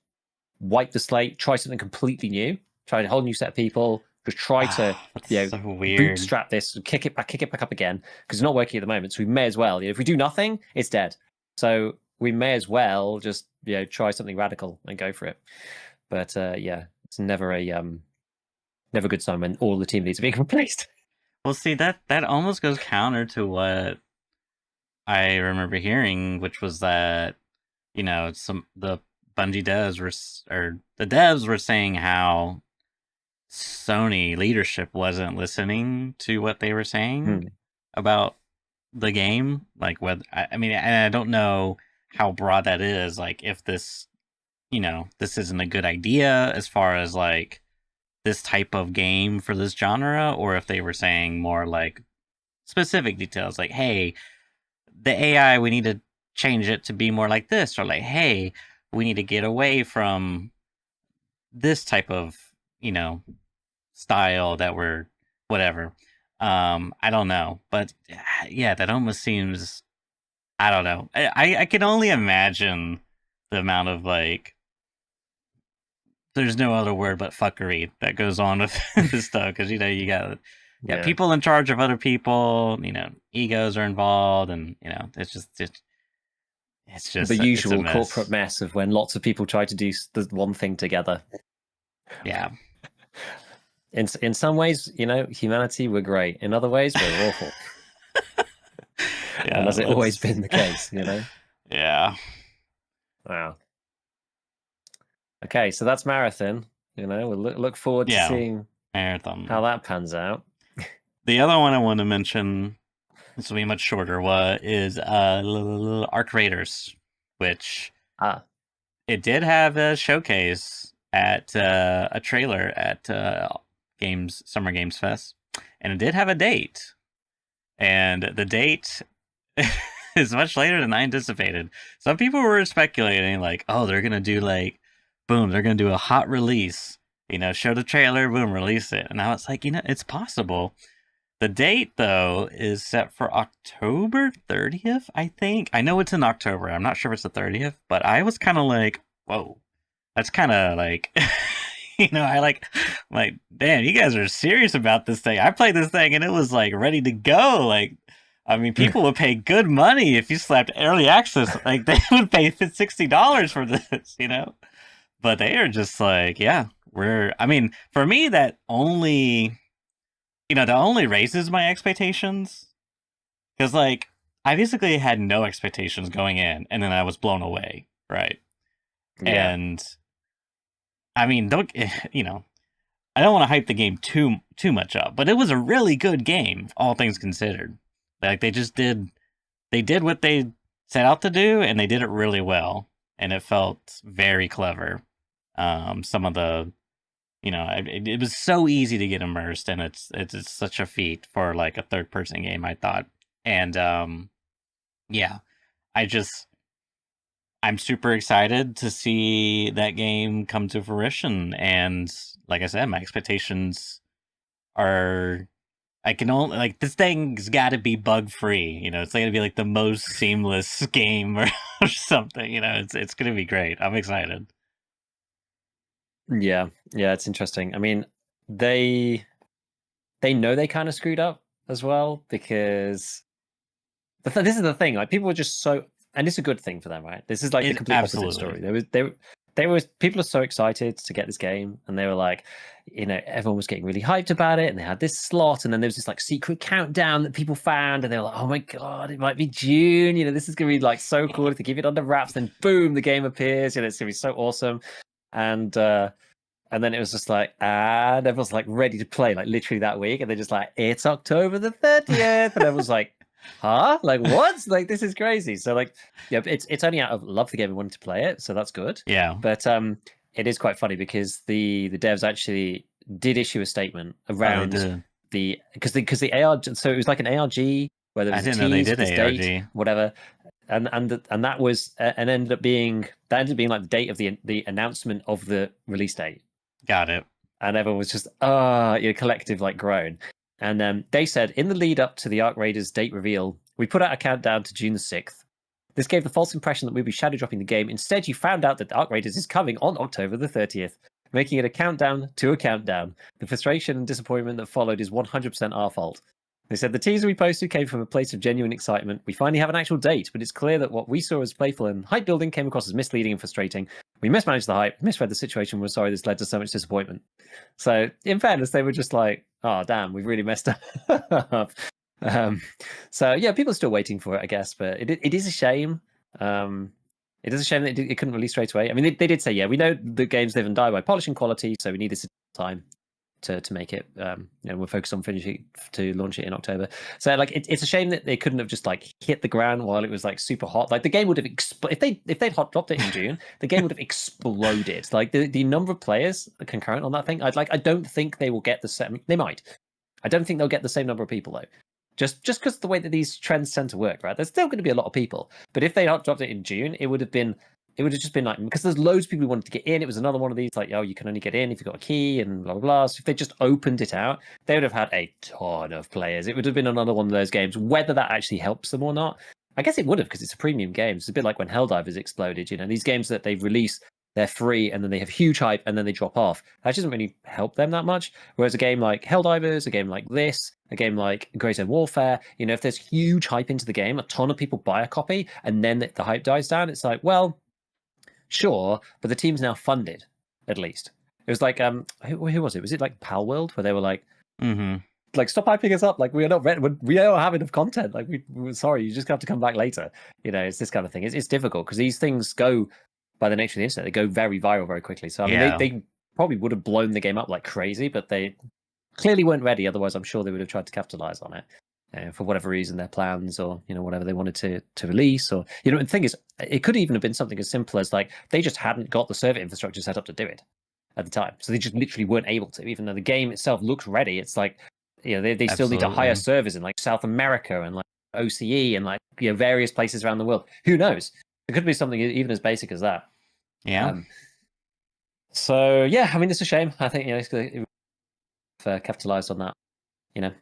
wipe the slate, try something completely new, try a whole new set of people, just try to so weird. bootstrap this, kick it back up again because it's not working at the moment. So we may as well. If we do nothing, it's dead. So we may as well just try something radical and go for it. But yeah, it's never a good sign when all the team leads are being replaced. Well, see, that almost goes counter to what I remember hearing, which was that the Bungie devs were saying how Sony leadership wasn't listening to what they were saying about the game. Like, whether I mean, and I don't know how broad that is. Like, if this this isn't a good idea as far as like this type of game for this genre, or if they were saying more like specific details, like, hey, the AI, we need to change it to be more like this, or like, hey, we need to get away from this type of style that we're whatever. I don't know, but yeah, that almost seems, I don't know. I can only imagine the amount of like, there's no other word but fuckery that goes on with this stuff, because you got people in charge of other people, egos are involved, and it's just the usual corporate mess of when lots of people try to do the one thing together. Yeah. In some ways, humanity, we're great. In other ways, we're awful. And has it always been the case, Yeah. Wow. Okay, so that's Marathon. We'll look forward to seeing Marathon, how that pans out. The other one I want to mention, this will be much shorter, is Arc Raiders, which it did have a showcase at a trailer at Summer Games Fest, and it did have a date, and the date is much later than I anticipated. Some people were speculating like, oh, they're gonna do like, boom, they're gonna do a hot release, show the trailer, boom, release it. And I was like, it's possible. The date, though, is set for October 30th, I think. I know it's in October. I'm not sure if it's the 30th, but I was kind of like, whoa, that's kind of like, I like, damn, you guys are serious about this thing. I played this thing and it was like ready to go. Like, I mean, people would pay good money if you slapped early access. Like, they would pay $60 for this, But they are just like, yeah, I mean, for me, that only raises my expectations, because like I basically had no expectations going in, and then I was blown away, right? Yeah. And I mean, I don't want to hype the game too much up, but it was a really good game, all things considered. Like, they did what they set out to do, and they did it really well, and it felt very clever. Some of the it was so easy to get immersed, and it's such a feat for like a third person game, I thought. And yeah, I'm super excited to see that game come to fruition. And like I said, my expectations are, I can only, like, this thing's got to be bug free. It's going to be like the most seamless game or something. It's going to be great. I'm excited. Yeah, it's interesting. I mean, they know they kind of screwed up as well, because this is the thing. Like, people were just so, and it's a good thing for them, right? This is like the complete opposite story. They were people are so excited to get this game, and they were like, everyone was getting really hyped about it, and they had this slot, and then there was this like secret countdown that people found, and they were like, oh my god, it might be June. This is gonna be like so cool if they keep it under wraps. Then boom, the game appears. It's gonna be so awesome. And then it was just like, everyone's like ready to play, like literally that week, and they're just like, it's October the 30th, and everyone's like, huh? Like what? Like this is crazy. So like, yeah, it's only out of love for the game and wanting to play it, so that's good. Yeah. But it is quite funny because the devs actually did issue a statement Oh, they around did. because the AR, so it was like an ARG where there I was a didn't know they tease for did this date, ARG. whatever, and that was and ended up being like the date of the announcement of the release date, Got it. and everyone was just collective like groan. And they said in the lead up to the Arc Raiders date reveal, we put out a countdown to June the 6th. This gave the false impression that we'd be shadow dropping the game. Instead, you found out that the Arc Raiders is coming on October the 30th, making it a countdown to a countdown. The frustration and disappointment that followed is 100% our fault. They said the teaser we posted came from a place of genuine excitement. We finally have an actual date, but it's clear that what we saw as playful and hype building came across as misleading and frustrating. We mismanaged the hype, misread the situation. We're sorry this led to so much disappointment. So, in fairness, they were just like, "Oh, damn, we've really messed up." um, so yeah, people are still waiting for it, I guess, but it is a shame. It is a shame that it couldn't release straight away. I mean, they did say, yeah, we know the games live and die by polishing quality, so we need this time to make it. We're focused on finishing to launch it in October. So like, it's a shame that they couldn't have just like hit the ground while it was like super hot. Like the game would have if they'd hot dropped it in June, the game would have exploded. Like the number of players concurrent on that thing, I don't think they will get the same. They might. I don't think they'll get the same number of people though. Just because the way that these trends tend to work, right? There's still going to be a lot of people, but if they hot dropped it in June, it would have just been like, because there's loads of people who wanted to get in. It was another one of these like, oh, you can only get in if you've got a key and blah blah blah. So if they just opened it out, they would have had a ton of players. It would have been another one of those games. Whether that actually helps them or not, I guess it would have, because it's a premium game. It's a bit like when Helldivers exploded. These games that they release, they're free and then they have huge hype and then they drop off. That doesn't really help them that much. Whereas a game like Helldivers, a game like this, a game like Greater Warfare, if there's huge hype into the game, a ton of people buy a copy and then the hype dies down, it's like, well, sure, but the team's now funded, at least. It was like, who was it? Was it like Palworld, where they were like, like, stop hyping us up. Like, we are not ready. We don't have enough content. Like, we're sorry, you just have to come back later. It's this kind of thing. It's difficult because these things go, by the nature of the internet, they go very viral very quickly. So, I mean, Yeah. they probably would have blown the game up like crazy, but they clearly weren't ready. Otherwise, I'm sure they would have tried to capitalize on it. For whatever reason, their plans or whatever they wanted to release, or the thing is, it could even have been something as simple as like they just hadn't got the server infrastructure set up to do it at the time, so they just literally weren't able to. Even though the game itself looks ready, it's like they still need to hire servers in like South America and like OCE and like various places around the world. Who knows? It could be something even as basic as that. Yeah. So yeah, I mean, it's a shame. I think it's capitalized on that.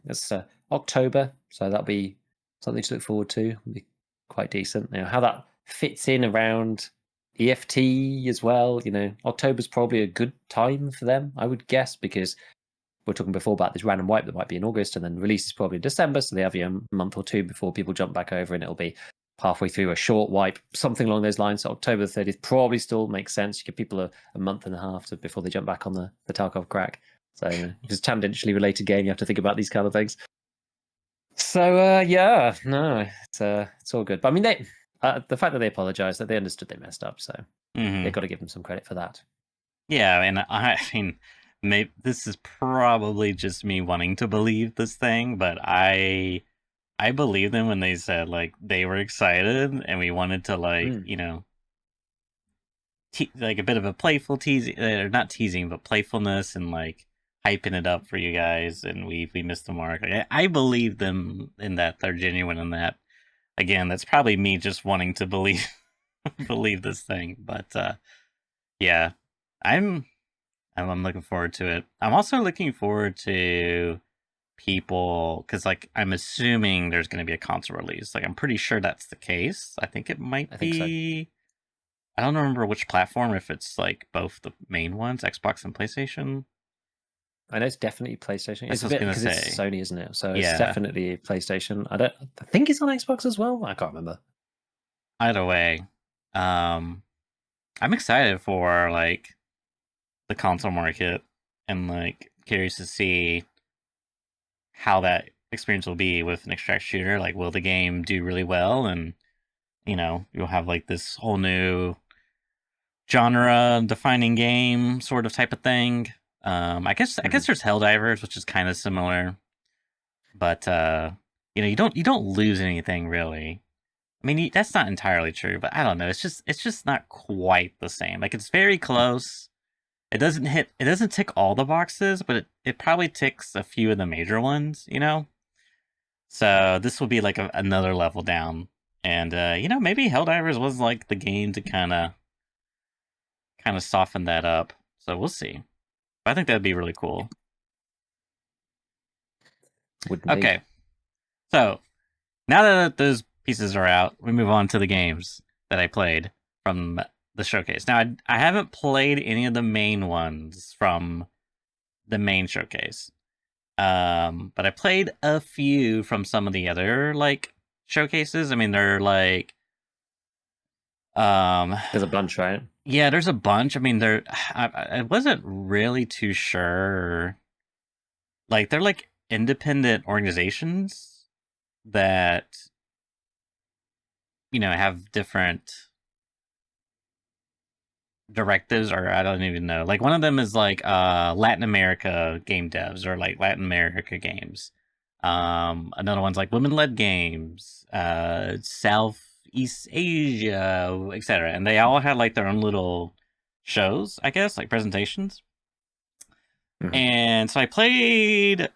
It's October, so that'll be something to look forward to. It'll be quite decent. How that fits in around EFT as well. October's probably a good time for them, I would guess, because we're talking before about this random wipe that might be in August, and then release is probably in December, so they have a month or two before people jump back over, and it'll be halfway through a short wipe, something along those lines. So October the 30th probably still makes sense. You give people a month and a half before they jump back on the Tarkov crack. So if it's a tangentially related game, you have to think about these kind of things. So yeah, no, it's all good. But I mean, the fact that they apologized, that they understood they messed up, so they've got to give them some credit for that. Yeah, and I mean, maybe this is probably just me wanting to believe this thing, but I believe them when they said like they were excited and we wanted to like like a bit of a playful teasing, or not teasing, but playfulness and like hyping it up for you guys, and we missed the mark. Like, I believe them in that they're genuine in that. Again, that's probably me just wanting to believe believe this thing, but yeah, I'm looking forward to it. I'm also looking forward to people, because like I'm assuming there's going to be a console release. Like I'm pretty sure that's the case. I think it might be. So. I don't remember which platform. If it's like both the main ones, Xbox and PlayStation. I know it's definitely PlayStation. That's It's a bit because it's Sony, isn't it? So it's definitely PlayStation. I think it's on Xbox as well. I can't remember. Either way, I'm excited for like the console market, and like curious to see how that experience will be with an extract shooter. Like, will the game do really well, and you'll have like this whole new genre defining game sort of type of thing. I guess there's Helldivers, which is kind of similar, but you don't lose anything really. I mean, that's not entirely true, but I don't know. It's just not quite the same. Like it's very close. It doesn't tick all the boxes, but it probably ticks a few of the major ones, you know? So this will be like another level down. And maybe Helldivers was like the game to kind of soften that up. So we'll see. But I think that'd be really cool. Wouldn't be. Okay. So now that those pieces are out, we move on to the games that I played from the showcase. Now I haven't played any of the main ones from the main showcase. But I played a few from some of the other like showcases. I mean, they're like There's a bunch, right? yeah, there's a bunch. I mean, I wasn't really too sure. Like they're like independent organizations that have different directives, or I don't even know. Like one of them is like Latin America game devs, or like Latin America games. Another one's like women led games, Southeast Asia, etc. And they all had like their own little shows, I guess, like presentations. Mhm. And so I played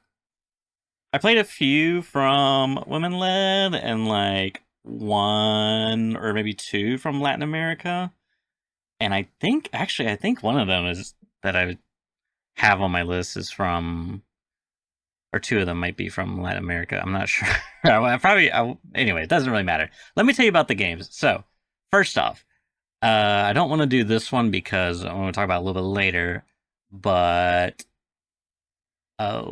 a few from women led and like one or maybe two from Latin America. And I think one of them is that I have on my list is from, or two of them might be from Latin America. I'm not sure. Anyway, it doesn't really matter. Let me tell you about the games. So, first off, I don't want to do this one because I want to talk about it a little bit later, but uh,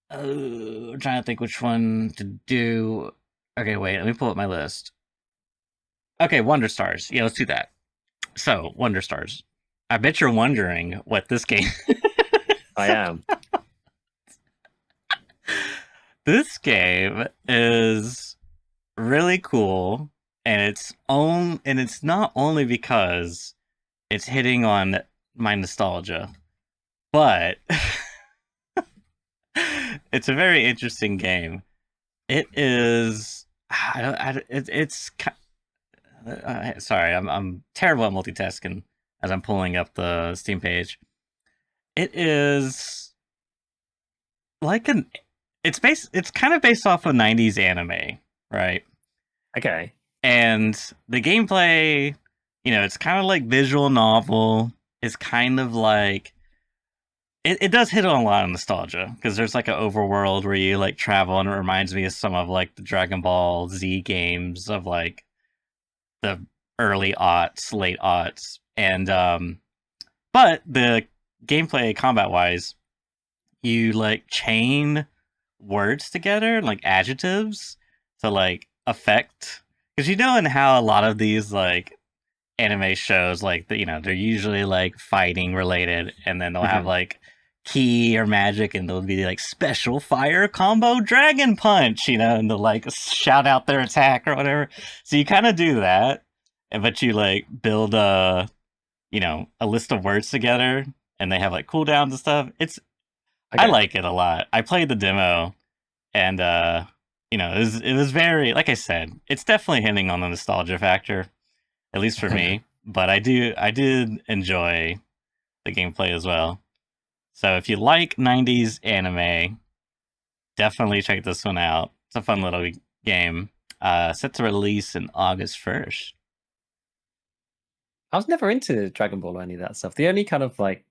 I'm trying to think which one to do. Okay, wait, let me pull up my list. Okay, Wonder Stars. Yeah, let's do that. So, Wonder Stars. I bet you're wondering what this game. I am. This game is really cool, and it's not only because it's hitting on my nostalgia, but it's a very interesting game. It is. I don't. Sorry, I'm terrible at multitasking as I'm pulling up the Steam page. It is like an. It's kind of based off of '90s anime, right? Okay. And the gameplay, it's kind of like visual novel. It's kind of like it does hit on a lot of nostalgia because there's like an overworld where you like travel, and it reminds me of some of like the Dragon Ball Z games of like the early aughts, late aughts, and but the gameplay combat wise, you like chain words together, like adjectives, to like affect, because in how a lot of these like anime shows, like they're usually like fighting related, and then they'll have Mhm. like key or magic, and they'll be like special fire combo dragon punch, and they'll like shout out their attack or whatever. So you kind of do that, but you like build a list of words together, and they have like cooldowns and stuff. I Okay. like it a lot. I played the demo, and it was very, like I said, it's definitely hitting on the nostalgia factor, at least for me. But I did enjoy the gameplay as well. So if you like '90s anime, definitely check this one out. It's a fun little game. Set to release in August 1st. I was never into Dragon Ball or any of that stuff. The only kind of like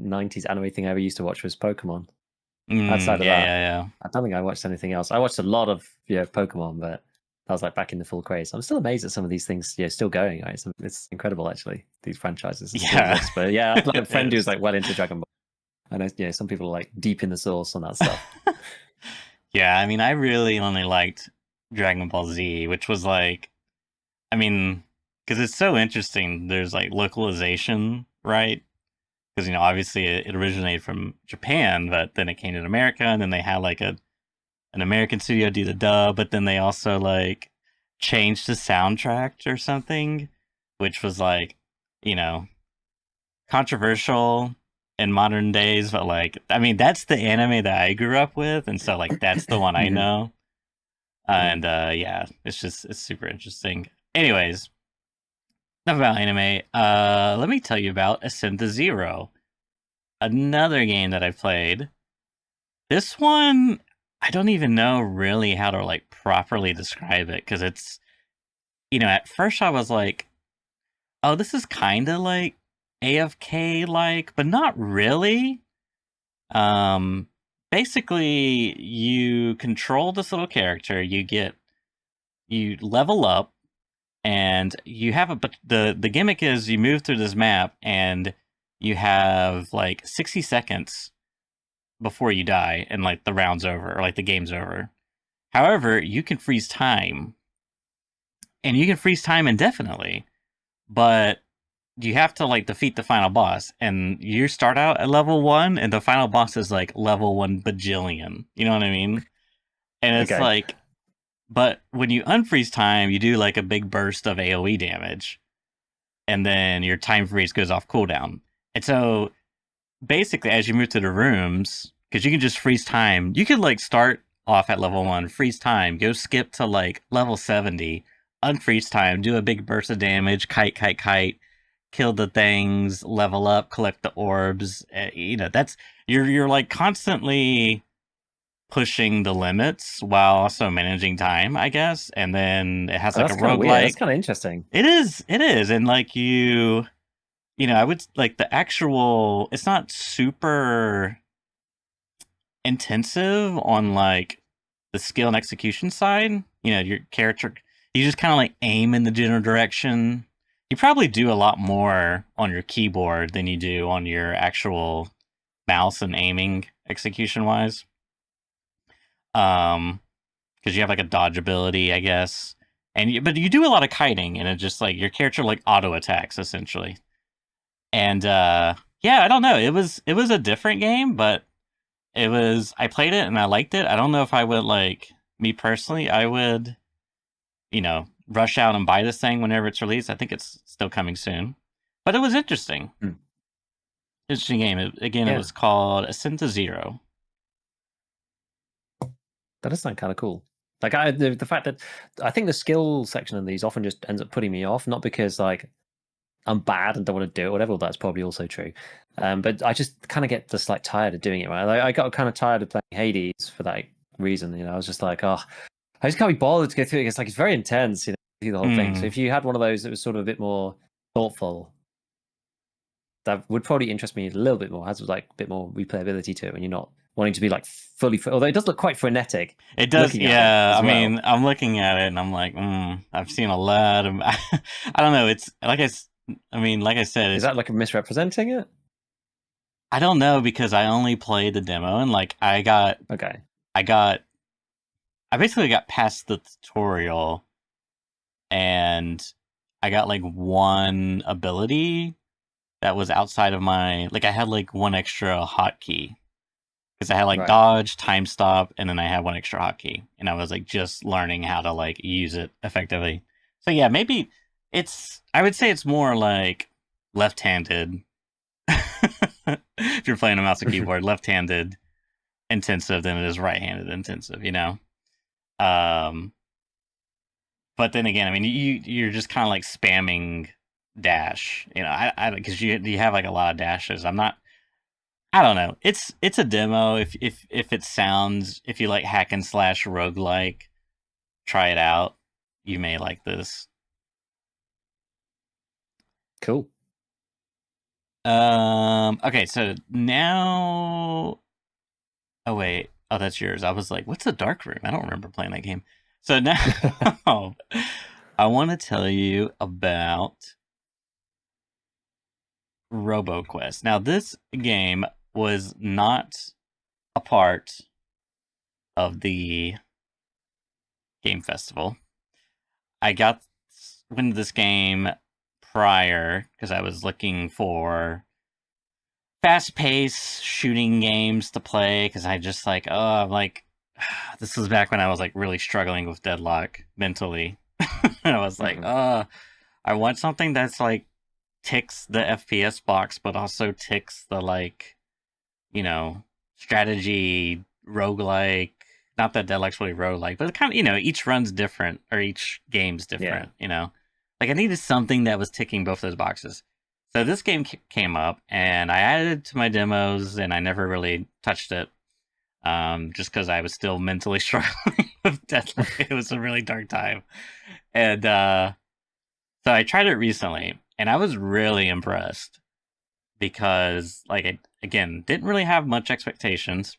90s anime thing I ever used to watch was Pokemon. Outside of Yeah, that, yeah, yeah. I don't think I watched anything else. I watched a lot of Pokemon, but that was like back in the full craze. I'm still amazed at some of these things still going. Right? It's incredible actually. These franchises still Yeah, exist. But yeah, I have like a it friend who's is. like well into Dragon Ball. I know some people are like deep in the source on that stuff. Yeah, I mean, I really only liked Dragon Ball Z, which was like, I mean, because it's so interesting. There's like localization, right? Because obviously it originated from Japan, but then it came to America, and then they had like an American studio do the dub, but then they also like changed the soundtrack or something, which was like, you know, controversial. in modern days, but like, I mean, that's the anime that I grew up with, and so like that's the one I Mhm. know. Mm. And yeah, it's super interesting. Anyways, enough about anime. Let me tell you about Ascent to Zero, another game that I played. This one, I don't even know really how to like properly describe it because it's, at first I was like, oh, this is kind of like AFK like, but not really. Um, Basically, you control this little character. You level up, and you have but the gimmick is you move through this map, and you have like 60 seconds before you die, and like the round's over or like the game's over. However, you can freeze time, and you can freeze time indefinitely, but you have to like defeat the final boss, and you start out at level 1, and the final boss is like level 1 bajillion. You know what I mean? And it's Okay. like, but when you unfreeze time, you do like a big burst of AoE damage, and then your time freeze goes off cooldown. And so basically, as you move to the rooms, because you can just freeze time, you could like start off at level 1, freeze time, go skip to like level 70, unfreeze time, do a big burst of damage, kite, kill the things, level up, collect the orbs. That's you're like constantly pushing the limits while also managing time, I guess. And then it has Oh, like a that's kind of weird. That's roguelike. kind of interesting. It is. And like I would like the actual, it's not super intensive on like the skill and execution side. Your character, you just kind of like aim in the general direction. You probably do a lot more on your keyboard than you do on your actual mouse and aiming execution wise. Because you have like a dodge ability, I guess. But you do a lot of kiting, and it just like your character like auto attacks essentially. And yeah, I don't know. It was a different game, but I played it and I liked it. I don't know if I would like, me personally, I would, rush out and buy this thing whenever it's released. I think it's still coming soon. But it was interesting. Hmm. Interesting game. Again, it Yeah, was called Ascent to Zero. that does sound kind of cool. Like the fact that I think the skill section of these often just ends up putting me off, not because like I'm bad and don't want to do it, or whatever. Well, that's probably also true. But I just kind of get just like tired of doing it. Right, like, I got kind of tired of playing Hades for that reason. I was just like, oh, I just can't be bothered to go through it. It's like it's very intense, through the whole thing. So Hmm. if you had one of those that was sort of a bit more thoughtful, that would probably interest me a little bit more. Has like a bit more replayability to it when you're not wanting to be like fully. Although it does look quite frenetic It does, looking at it yeah. as I well. mean, I'm looking at it and I'm like, I've seen a lot of. I don't know. It's like I mean, like I said, Is it's. that like misrepresenting it? I don't know because I only played the demo, and like Okay. I got, I basically got past the tutorial, and I got like one ability that was outside of my, like I had like one extra hotkey because I had like Right. dodge, time stop, and then I had one extra hotkey, and I was like just learning how to like use it effectively. So yeah, maybe I would say it's more like left-handed. If you're playing a mouse and keyboard, left-handed intensive than it is right-handed intensive. Um, but then again, I mean, you're just kind of like spamming dash, I because you have like a lot of dashes. I don't know. It's a demo. If it sounds, if you like hack and slash roguelike, try it out. You may like this. Cool. Okay, so now, oh wait, oh that's yours. I was like, what's a dark room? I don't remember playing that game. So now I want to tell you about RoboQuest. Now this game was not a part of the game festival. I got wind this game prior because I was looking for fast-paced shooting games to play because I just like, oh, I'm like, this was back when I was like really struggling with Deadlock mentally. And I was like, Mhm. I want something that's like ticks the FPS box, but also ticks the like, strategy roguelike. Not that Deadlock's really roguelike, but it kind of, each run's different or each game's different. Like I needed something that was ticking both those boxes. So this game came up, and I added it to my demos, and I never really touched it, just because I was still mentally struggling with Deadlock. It was a really dark time, and so I tried it recently, and I was really impressed because, like, I again didn't really have much expectations,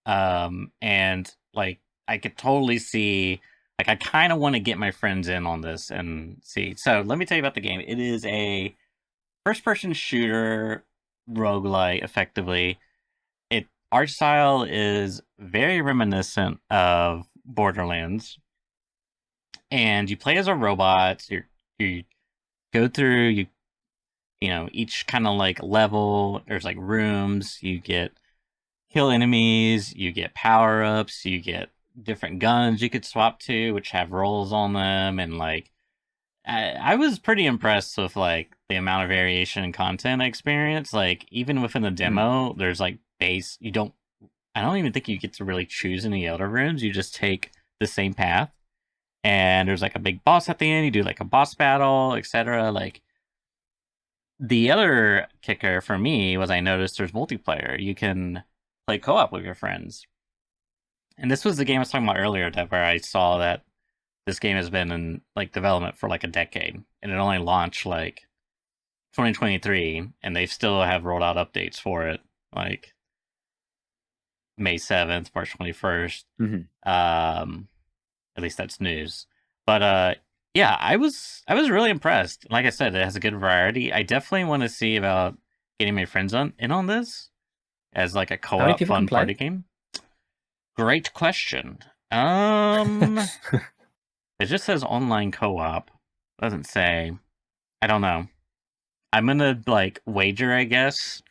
and like I could totally see, like, I kind of want to get my friends in on this and see. So let me tell you about the game. It is a first-person shooter roguelike, effectively. Art style is very reminiscent of Borderlands, and you play as a robot. You go through each kind of like level. There's like rooms. You get kill enemies. You get power ups. You get different guns you could swap to, which have rolls on them, and like I was pretty impressed with like the amount of variation and content I experienced. Like even within the demo, there's like base. I don't even think you get to really choose any other rooms. You just take the same path, and there's like a big boss at the end. You do like a boss battle, etc. Like the other kicker for me was I noticed there's multiplayer. You can play co-op with your friends, and this was the game I was talking about earlier, that where I saw that this game has been in like development for like a decade, and it only launched like 2023, and they still have rolled out updates for it, like May 7th, March 21st. At least that's news. But yeah, I was really impressed. Like I said, it has a good variety. I definitely want to see about getting my friends in on this as like a How many co-op people can fun play? party game. Great question. It just says online co-op. Doesn't say. I don't know. I'm gonna like wager, I guess,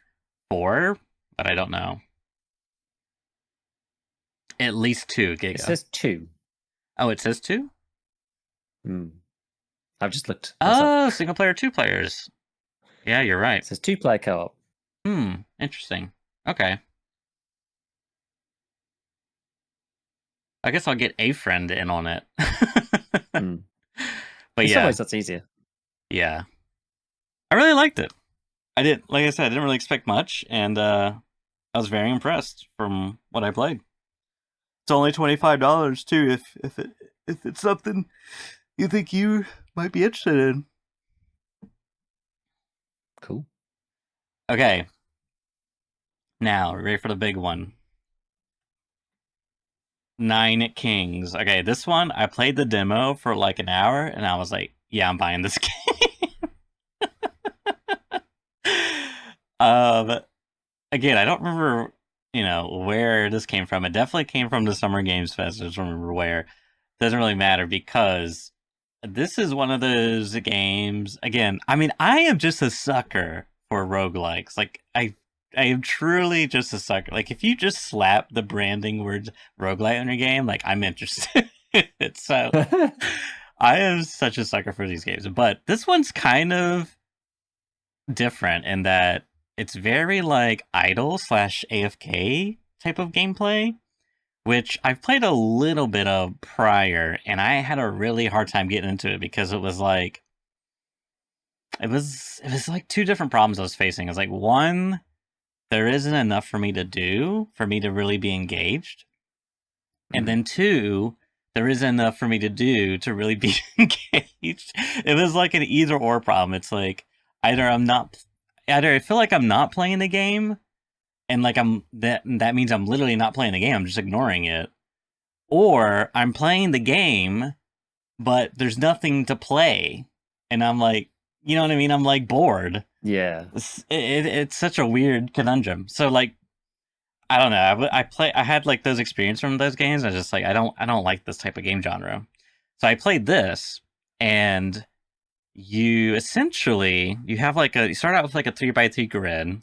4, but I don't know. At least 2 giga. It says 2. Oh, it says 2? I've just looked Oh, myself. single player, 2 players. Yeah, you're right. It says 2-player co-op. Interesting. Okay. I guess I'll get a friend in on it. But In yeah. some ways, that's easier. Yeah. I really liked it. Like I said, I didn't really expect much, and I was very impressed from what I played. It's only $25 too, if it's something you think you might be interested in. Cool. Okay. Now, ready for the big one. 9 Kings. Okay, this one, I played the demo for like an hour, and I was like, yeah, I'm buying this game. Again, I don't remember, where this came from. It definitely came from the Summer Games Fest. I just don't remember where. Doesn't really matter, because this is one of those games. Again, I mean, I am just a sucker for roguelikes. Like, I am truly just a sucker. Like, if you just slap the branding word roguelike on your game, like, I'm interested. So, I am such a sucker for these games. But this one's kind of different in that it's very, like, idle / AFK type of gameplay, which I've played a little bit of prior, and I had a really hard time getting into it because it was like like 2 different problems I was facing. It was like, one, there isn't enough for me to do for me to really be engaged. And then 2, there isn't enough for me to do to really be engaged. It was like an either or problem. It's like either I feel like I'm not playing the game, and like that means I'm literally not playing the game. I'm just ignoring it. Or I'm playing the game, but there's nothing to play, and I'm like, you know what I mean? I'm like bored. Yeah. It's such a weird conundrum. So like, I don't know. I had like those experiences from those games. I was just like, I don't like this type of game genre. So I played this, and you have like you start out with like a 3x3 grid.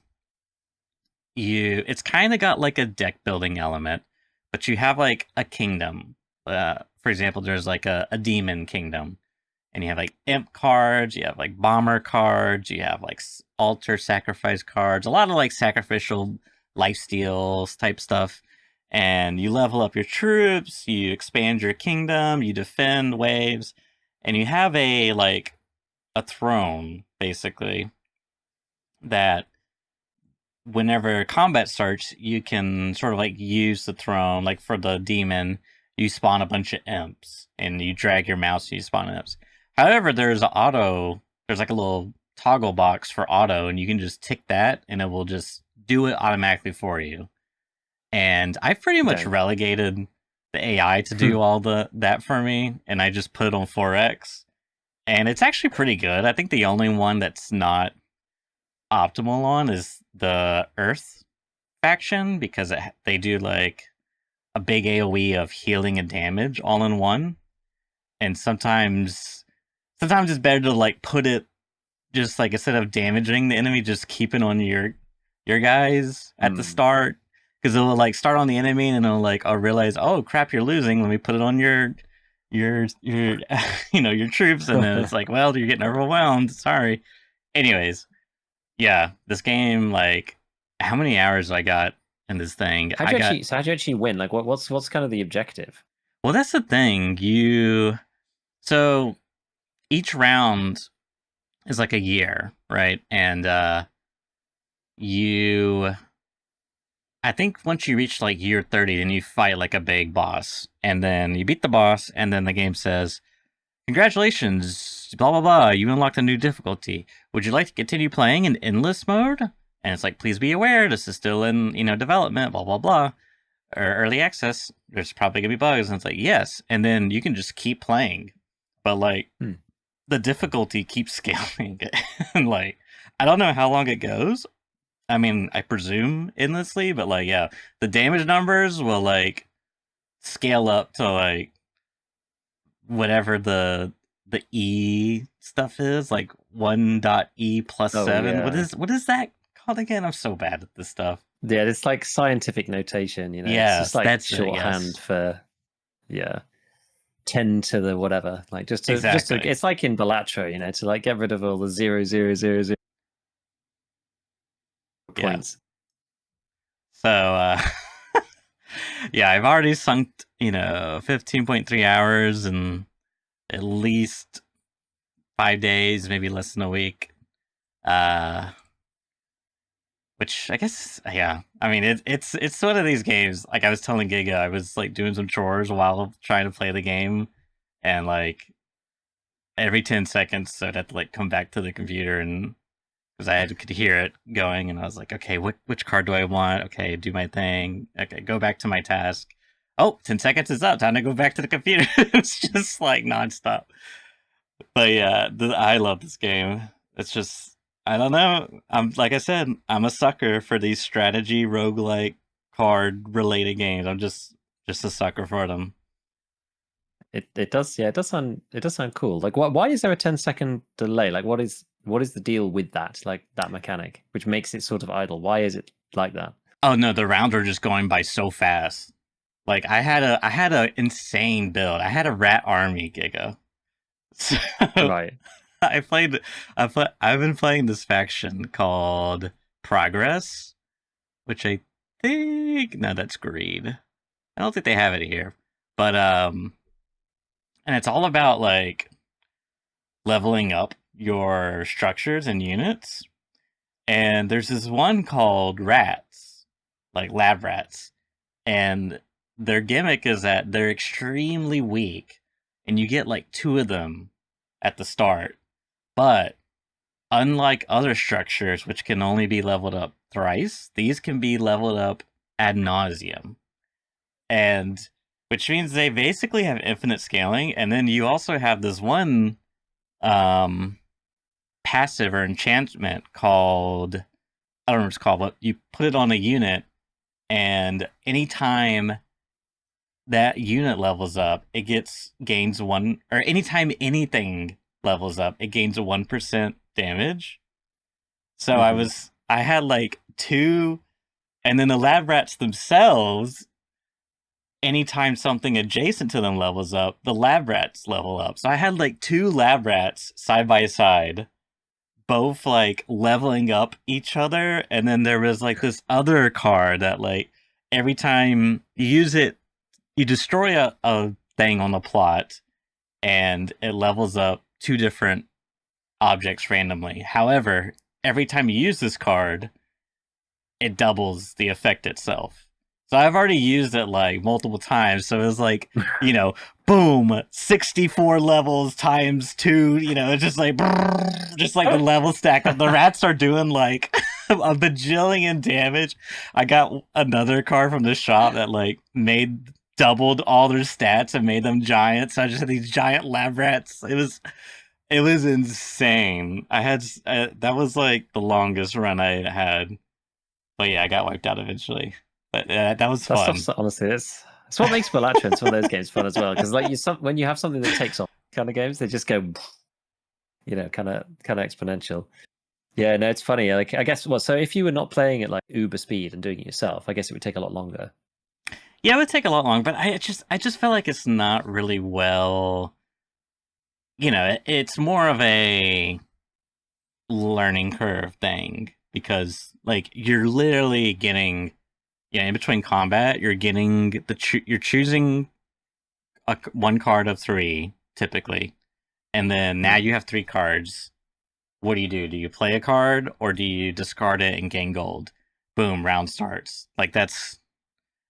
It's kind of got like a deck building element, but you have like a kingdom. For example, there's like a demon kingdom, and you have like imp cards, you have like bomber cards, you have like altar sacrifice cards, a lot of like sacrificial life steals type stuff. And you level up your troops, you expand your kingdom, you defend waves, and you have a throne basically that whenever combat starts, you can sort of like use the throne. Like for the demon, you spawn a bunch of imps and you drag your mouse, and you spawn imps. However, there's like a little toggle box for auto, and you can just tick that and it will just do it automatically for you. And I pretty much Okay. relegated the AI to do all that for me, and I just put it on 4x. And it's actually pretty good. I think the only one that's not optimal on is the Earth faction because they do like a big AoE of healing and damage all in one. And sometimes it's better to like put it just like instead of damaging the enemy, just keep it on your guys at the start because it will like start on the enemy and it'll like I'll realize oh crap you're losing. Let me put it on your your troops and then it's like well you're getting overwhelmed. Sorry. Anyways, yeah, this game like how many hours I got in this thing? How do you actually? So how do you actually win? Like, what's kind of the objective? Well, that's the thing. So each round is like a year, right? And you I think once you reach like year 30, then you fight like a big boss. And then you beat the boss, and then the game says, congratulations, blah blah blah, you unlocked a new difficulty. Would you like to continue playing in endless mode? And it's like, please be aware, this is still in, development, blah blah blah. Or early access, there's probably gonna be bugs. And it's like, yes. And then you can just keep playing. But like the difficulty keeps scaling. And like I don't know how long it goes. I mean, I presume endlessly, but like yeah, the damage numbers will like scale up to like whatever the E stuff is, like 1.E plus Oh 7. yeah, What is that called again? I'm so bad at this stuff. yeah. It's like scientific notation. It's just Yes, like that's it, shorthand yes. for 10 to the whatever. Like just to Exactly. it's like in Balatro, to like get rid of all the 0, 0, 0, 0 Yeah. points. So yeah, I've already sunk, 15.3 hours in at least 5 days, maybe less than a week. Uh which I guess yeah. I mean it's one of these games. Like I was telling Giga, I was like doing some chores while trying to play the game and like every 10 seconds so I'd have to like come back to the computer and because could hear it going and I was like, okay, which card do I want? Okay, do my thing. Okay, go back to my task. Oh, 10 seconds is up. Time to go back to the computer. It's just like nonstop. But yeah, I love this game. It's just I don't know. I'm like I said, I'm a sucker for these strategy roguelike card related games. I'm just a sucker for them. It does, yeah, it does sound cool. Like, why is there a 10-second delay? Like, what is the deal with that? Like that mechanic, which makes it sort of idle. Why is it like that? Oh no, the rounds are just going by so fast. Like I had a insane build. I had a rat army, Giga. So Right. I've been playing this faction called Progress, which I think no, that's Greed. I don't think they have it here. But and it's all about like leveling up your structures and units. And there's this one called Rats, like lab rats. And their gimmick is that they're extremely weak and you get like two of them at the start. But unlike other structures, which can only be leveled up thrice, these can be leveled up ad nauseum. And which means they basically have infinite scaling. And then you also have this one um, passive or enchantment called, I don't know what it's called, but you put it on a unit, and anytime that unit levels up, it gains one, or anytime anything levels up, it gains a 1% damage. So Hmm. I had like two, and then the lab rats themselves, anytime something adjacent to them levels up, the lab rats level up. So I had like two lab rats side by side, both like leveling up each other, and then there was like this other card that like every time you use it, you destroy a thing on the plot, and it levels up two different objects randomly. However, every time you use this card, it doubles the effect itself. So I've already used it like multiple times. So it was like, boom, 64 levels times two, it's just like, just like the level stack up. The rats are doing like a bajillion damage. I got another card from the shop that like doubled all their stats and made them giant. So I just had these giant lab rats. It was insane. That was like the longest run I had. But yeah, I got wiped out eventually. But that was That fun. stuff's honestly, it's what makes Balatria and some of those games fun as well. Because like when you have something that takes off kind of games, they just go, kind of exponential. Yeah, no, it's funny. Like I guess so if you were not playing it like uber speed and doing it yourself, I guess it would take a lot longer. Yeah, it would take a lot longer, but I just feel like it's not really well. It's more of a learning curve thing because like you're literally getting in between combat, you're getting you're choosing one card of three typically, and then now you have three cards. What do you do? Do you play a card or do you discard it and gain gold? Boom, round starts. Like that's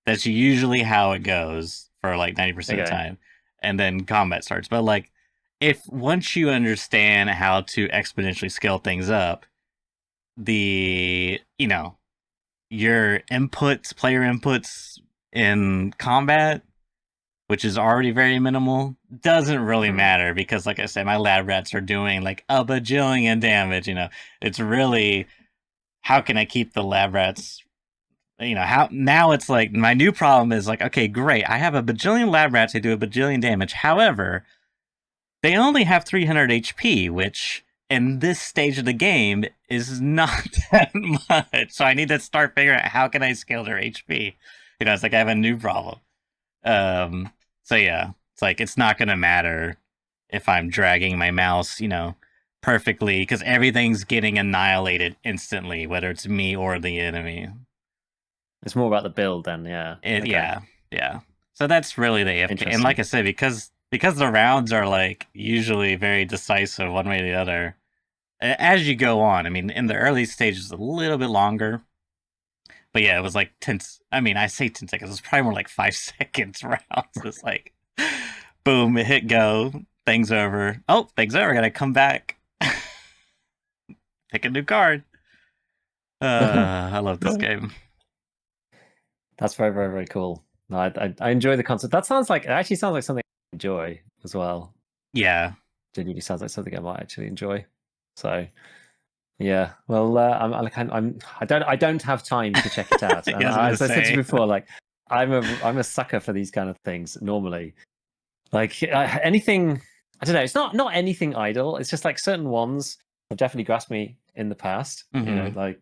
usually how it goes for like 90% of the time. And then combat starts. But like if once you understand how to exponentially scale things up, the your inputs, player inputs in combat, which is already very minimal, doesn't really matter because, like I said, my lab rats are doing like a bajillion damage. It's really how can I keep the lab rats. How now it's like my new problem is like, okay, great, I have a bajillion lab rats. They do a bajillion damage. However, they only have 300 HP, which in this stage of the game is not that much. So I need to start figuring out how can I scale their HP. It's like I have a new problem. So yeah, it's like it's not gonna matter if I'm dragging my mouse, perfectly because everything's getting annihilated instantly, whether it's me or the enemy. It's more about the build then, yeah. Okay. Yeah. So that's really the AFK. And like I said, because the rounds are like usually very decisive one way or the other. As you go on, I mean, in the early stages, a little bit longer. But yeah, it was like 10. I mean, I say 10 seconds. It's probably more like 5 seconds rounds. It's like, boom, it hit go. Thing's over. Oh, thing's over. Gotta come back. Pick a new card. I love this game. That's very, very, very cool. No, I enjoy the concept. It actually sounds like something I enjoy as well. Yeah. Genuinely sounds like something I might actually enjoy. So yeah, well, I don't have time to check it out. And as I said to you before, like I'm a sucker for these kind of things normally. Like anything, I don't know. It's not anything idle. It's just like certain ones have definitely grasped me in the past. Like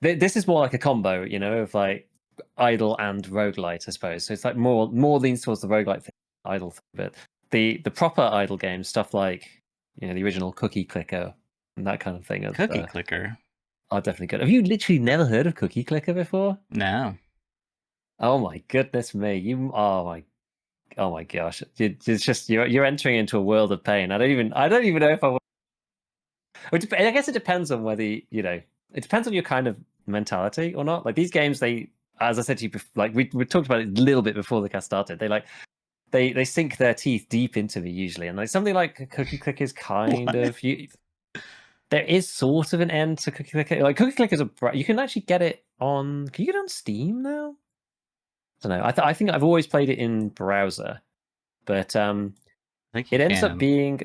this is more like a combo, of like idle and roguelite, I suppose. So it's like more leans towards the roguelite thing, idle thing. But the proper idle games, stuff like the original Cookie Clicker and that kind of thing. Cookie Clicker are definitely good. Have you literally never heard of Cookie Clicker before? No. Oh my goodness me! Oh my gosh! It's just you're entering into a world of pain. I don't even know if I would. I guess it depends on whether it depends on your kind of mentality or not. Like these games, as I said to you, like we talked about it a little bit before the cast started. They sink their teeth deep into me usually, and like something like Cookie Clicker is kind of there is sort of an end to Cookie Clicker. Like Cookie Clicker you can actually get it on. Can you get it on Steam now? I don't know. I think I've always played it in browser, but it ends up being.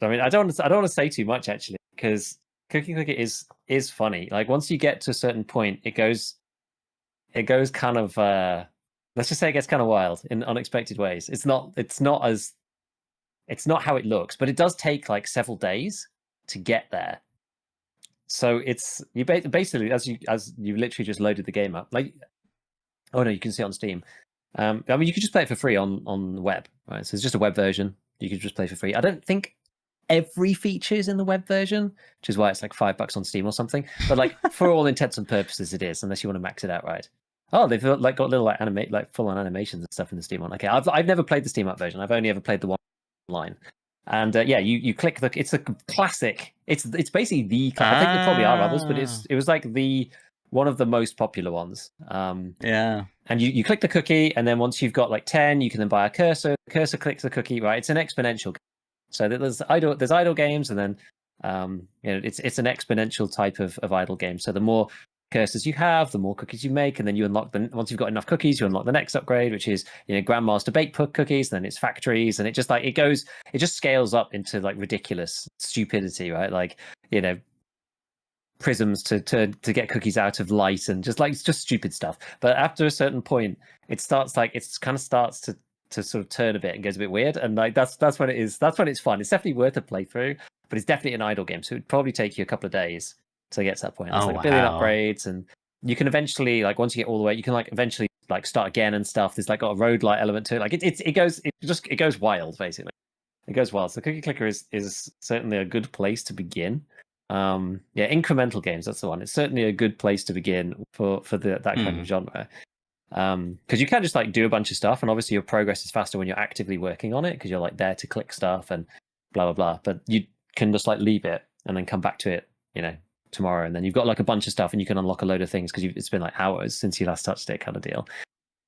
I mean, I don't want to say too much actually because Cookie Clicker is funny. Like once you get to a certain point, it goes kind of. Let's just say it gets kind of wild in unexpected ways. It's not how it looks, but it does take like several days to get there. So it's you basically as you literally just loaded the game up. Like, oh no, you can see it on Steam. I mean, you could just play it for free on the web, right? So it's just a web version. You could just play for free. I don't think every feature is in the web version, which is why it's like $5 on Steam or something. But like for all intents and purposes, it is, unless you want to max it out, right? Oh, they've like got little like full on animations and stuff in the Steam one. Okay, I've never played the Steam up version. I've only ever played the one online. And yeah, you click the. It's a classic. It's basically the. I think there probably are others, but it was like the one of the most popular ones. Yeah. And you click the cookie, and then once you've got like 10, you can then buy a cursor. The cursor clicks the cookie, right? It's an exponential. So there's idle games, and then it's an exponential type of idle game. So the more cursors you have, the more cookies you make, and then you unlock them. Once you've got enough cookies, you unlock the next upgrade, which is Grandmaster Bake cookies. Then it's factories, and it just scales up into like ridiculous stupidity, right? Like prisms to get cookies out of light, and just stupid stuff. But after a certain point, it starts to sort of turn a bit and goes a bit weird, and like that's when it is. That's when it's fun. It's definitely worth a playthrough, but it's definitely an idle game, so it'd probably take you a couple of days to get to that point. There's like a billion upgrades, and you can eventually, like once you get all the way, you can like eventually like start again and stuff. There's like got a roguelite element to it. Like it goes wild basically. It goes wild. So Cookie Clicker is certainly a good place to begin. Incremental games, that's the one. It's certainly a good place to begin for that kind of genre. Because you can just like do a bunch of stuff, and obviously your progress is faster when you're actively working on it because you're like there to click stuff and blah blah blah. But you can just like leave it and then come back to it, tomorrow, and then you've got like a bunch of stuff, and you can unlock a load of things because it's been like hours since you last touched it, kind of deal.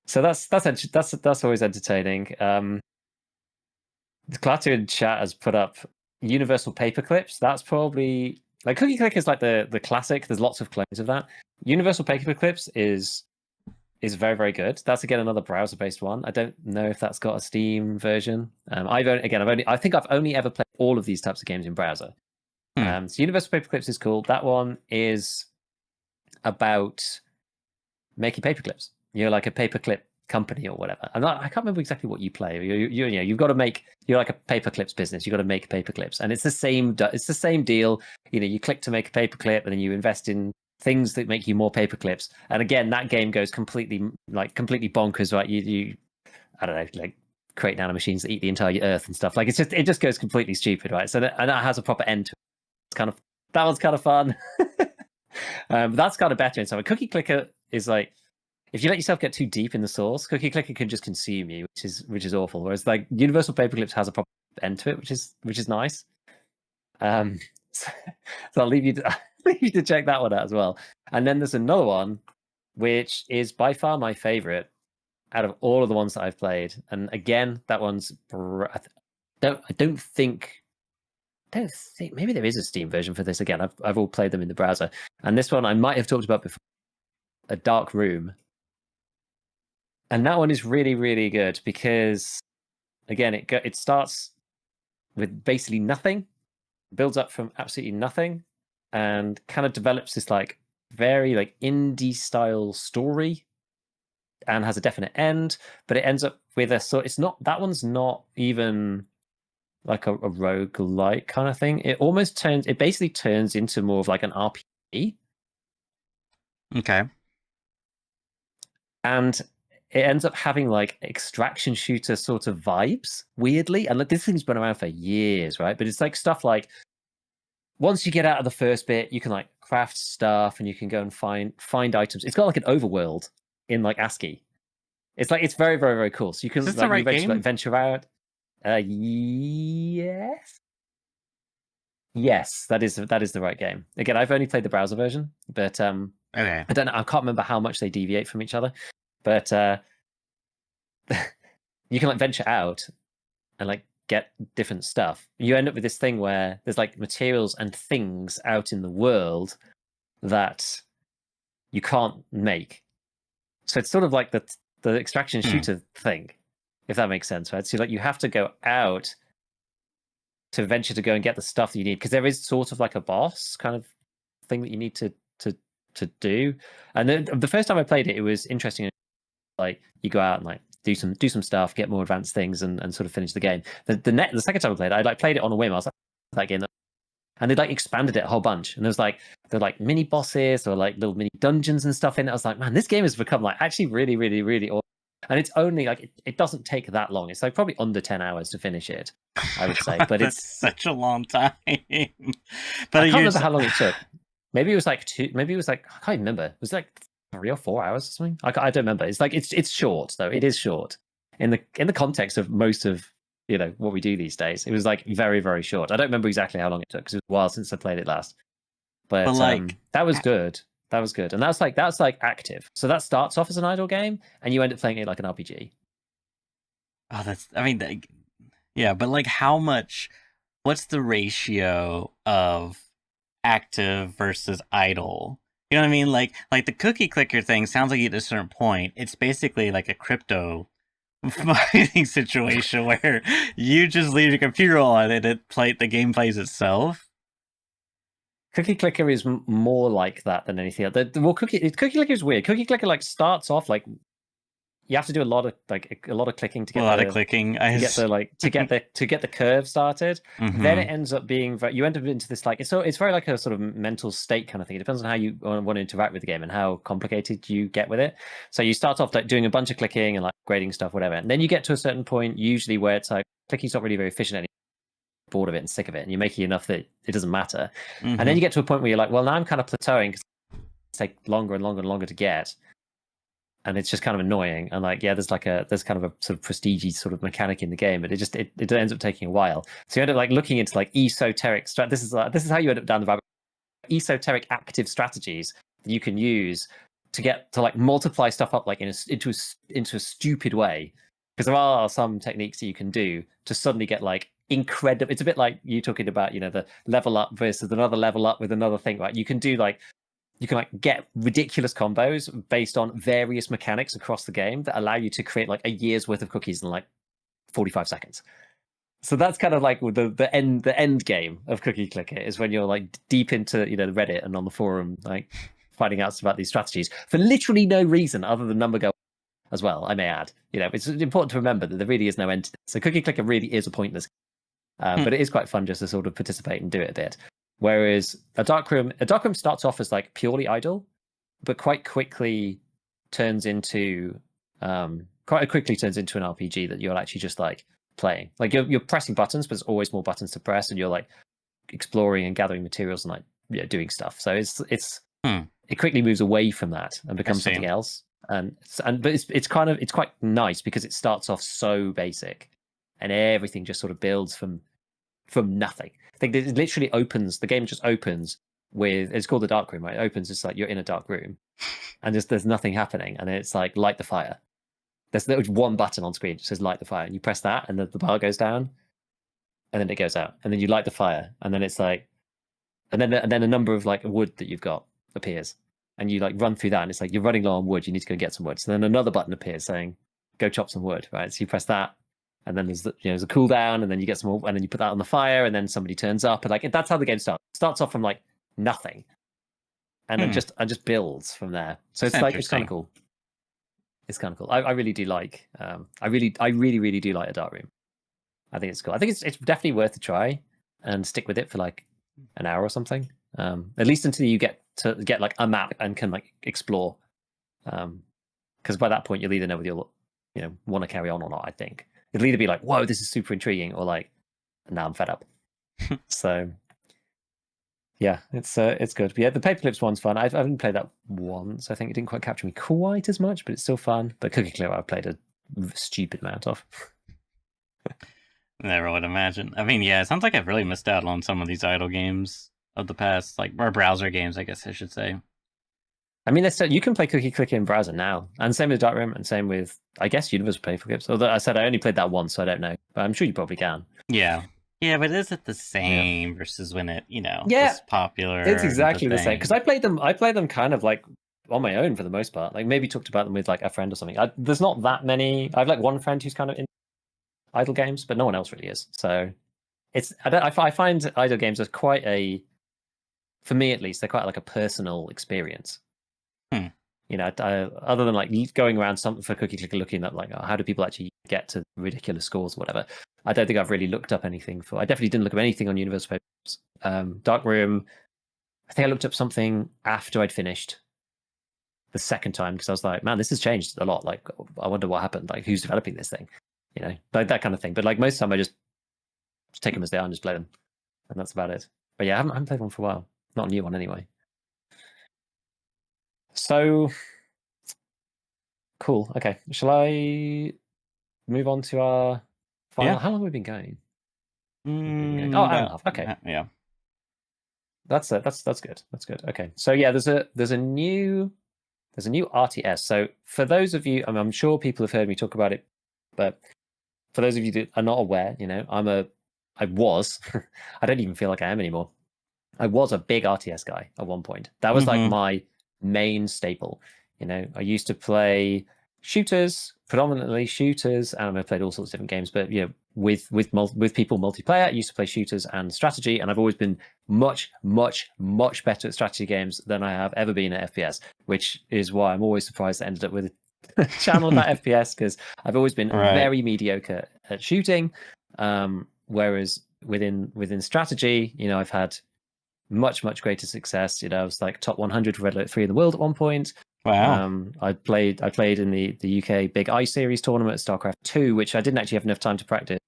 So that's always entertaining. The Klaatu in chat has put up Universal Paperclips. That's probably like Cookie Click is like the classic. There's lots of clones of that. Universal Paperclips is very, very good. That's again another browser-based one. I don't know if that's got a Steam version. I think I've only ever played all of these types of games in browser. So Universal Paperclips is cool. That one is about making paperclips. You're like a paperclip company or whatever. I can't remember exactly what you play. You've got to make. You're like a paperclips business. You've got to make paperclips, and it's the same. It's the same deal. You click to make a paperclip, and then you invest in things that make you more paperclips. And again, that game goes completely bonkers, right? You I don't know, like create nanomachines that eat the entire Earth and stuff. Like it just goes completely stupid, right? So that has a proper end to it. That one's kind of fun. That's kind of better. And so a Cookie Clicker is like, if you let yourself get too deep in the source, Cookie Clicker can just consume you, which is awful. Whereas like Universal Paperclips has a proper end to it, which is nice. So I'll leave you to check that one out as well. And then there's another one, which is by far my favorite out of all of the ones that I've played. And again, that one's I don't think maybe there is a Steam version for this. Again, I've all played them in the browser, and this one I might have talked about before, A Dark Room. And that one is really, really good because, again, it starts with basically nothing, builds up from absolutely nothing, and kind of develops this like very like indie style story, and has a definite end. But it ends up with that one's not even like a roguelike kind of thing. It basically turns into more of like an RPG. Okay. And it ends up having like extraction shooter sort of vibes, weirdly. And like this thing's been around for years, right? But it's like stuff like once you get out of the first bit, you can like craft stuff and you can go and find items. It's got like an overworld in like ASCII. It's very, very, very cool. So you can like eventually like venture out. Yes, that is the right game. Again, I've only played the browser version, but okay. I don't know. I can't remember how much they deviate from each other, but you can like venture out and like get different stuff. You end up with this thing where there's like materials and things out in the world that you can't make. So it's sort of like the extraction shooter thing, if that makes sense, right? So like you have to go out to venture to go and get the stuff that you need, because there is sort of like a boss kind of thing that you need to do. And then the first time I played it, it was interesting. Like you go out and like do some stuff, get more advanced things, and sort of finish the game. The second time I played it, I like played it on a whim. I was like, that game, and they like expanded it a whole bunch. And there were like mini bosses or like little mini dungeons and stuff in it. I was like, man, this game has become like actually really, really, really awesome. and it's only like it doesn't take that long. It's like probably under 10 hours to finish it, I would say. But That's it's such a long time. I But can't you're remember how long it took. Maybe it was like two. Maybe it was like I can't remember. Was it like 3 or 4 hours or something? I don't remember. It's like it's short though. It is short in the context of most of what we do these days. It was like very very short. I don't remember exactly how long it took because it was a while since I played it last. but But like that was good. That was good, and that's like active. So that starts off as an idle game, and you end up playing it like an RPG. oh, that's I mean, yeah, but like how much? What's the ratio of active versus idle? You know what I mean? Like the cookie clicker thing sounds like at a certain point, it's basically like a crypto mining situation where you just leave your computer on and the game plays itself. Cookie Clicker is more like that than anything else. Well, Cookie Clicker is weird. Cookie Clicker like starts off like you have to do a lot of clicking to A get lot of clicking. to get the curve started. Mm-hmm. Then it ends up being you end up into this like it's very like a sort of mental state kind of thing. It depends on how you want to interact with the game and how complicated you get with it. So you start off like doing a bunch of clicking and like grading stuff, whatever, and then you get to a certain point, usually where it's like clicking's not really very efficient anymore. Bored of it and sick of it, and you're making enough that it doesn't matter. Mm-hmm. And then you get to a point where you're like, well, now I'm kind of plateauing because it's take longer and longer and longer to get. And it's just kind of annoying. And like, yeah, there's kind of a sort of prestige sort of mechanic in the game, but it ends up taking a while. So you end up like looking into like esoteric this is how you end up down the rabbit. Esoteric active strategies that you can use to get to like multiply stuff up like into a stupid way. Because there are some techniques that you can do to suddenly get like incredible. It's a bit like you talking about, the level up versus another level up with another thing, right? You can get ridiculous combos based on various mechanics across the game that allow you to create like a year's worth of cookies in like 45 seconds. So that's kind of like the end game of Cookie Clicker is when you're like deep into the Reddit and on the forum like finding out about these strategies for literally no reason other than number go as well. I may add, it's important to remember that there really is no end to this. So Cookie Clicker really is a pointless, but it is quite fun just to sort of participate and do it a bit. Whereas a dark room starts off as like purely idle, but quite quickly turns into an RPG that you're actually just like playing. Like you're pressing buttons, but there's always more buttons to press, and you're like exploring and gathering materials and like doing stuff. So it quickly moves away from that and becomes something else. But it's quite nice because it starts off so basic, and everything just sort of builds from nothing. I think it literally opens. The game just opens with it's called the dark room, right? It opens just like you're in a dark room, and there's nothing happening, and it's like light the fire. There's one button on screen that says light the fire, and you press that, and the bar goes down, and then it goes out, and then you light the fire, and then it's like, and then a number of like wood that you've got appears, and you like run through that, and it's like you're running low on wood, you need to go get some wood. So then another button appears saying, go chop some wood, right? So you press that, and then there's a cooldown, and then you get some more, and then you put that on the fire, and then somebody turns up, and like that's how the game starts. It starts off from like nothing, and then just builds from there. So it's like it's kind of cool. It's kind of cool. I really do like. I really do like a dark room. I think it's cool. I think it's definitely worth a try and stick with it for like an hour or something. At least until you get like a map and can like explore. Because by that point you'll either know whether you'll want to carry on or not. I think it'll either be like, whoa, this is super intriguing, or like, now I'm fed up. So yeah, it's good. But yeah, the Paperclips one's fun. I've only played that once. I think it didn't quite capture me quite as much, but it's still fun. But Cookie Clicker I've played a stupid amount of. Never would imagine. I mean, yeah, it sounds like I've really missed out on some of these idle games of the past, like, or browser games, I guess I should say. I mean, you can play Cookie Clicker in browser now, and same with Dark Room, and same with, I guess, Universal Paperclips. Although I said I only played that once, so I don't know, but I'm sure you probably can. Yeah. Yeah, but is it the same versus when it, Yeah, was popular? It's exactly the same, because I played them kind of like on my own for the most part. Like maybe talked about them with like a friend or something. There's not that many. I have like one friend who's kind of in idle games, but no one else really is. So I find idle games as quite for me at least, they're quite like a personal experience. Other than like going around something for Cookie Clicker looking at like, how do people actually get to ridiculous scores or whatever. I don't think I've really looked up anything I definitely didn't look up anything on Universal Papers. Dark Room, I think I looked up something after I'd finished. the second time because I was like, man, this has changed a lot. Like, I wonder what happened. Like, who's developing this thing? You know, like that kind of thing. But like most of the time, I just take them as they are and just play them, and that's about it. But yeah, I haven't played one for a while. Not a new one anyway. So cool. Okay, shall I move on to our final? Yeah. How long have we been going? Oh, hour and a half. Okay, yeah. that's good. That's good. Okay, so yeah, there's a new RTS. So for those of you, I'm sure people have heard me talk about it, but for those of you that are not aware, you know, I was, I don't even feel like I am anymore. I was a big RTS guy at one point. That was like my main staple. You know, I used to play shooters, predominantly shooters, and I played all sorts of different games. But you know, with people multiplayer, I used to play shooters and strategy, and I've always been much better at strategy games than I have ever been at FPS. Which is why I'm always surprised I ended up with a channel about FPS, because I've always been very mediocre at shooting. Whereas within strategy, you know, I've had much greater success. You know, I was like top 100 for Red Alert 3 in the world at one point. Wow. I played in the UK Big I Series tournament at StarCraft 2, which I didn't actually have enough time to practice,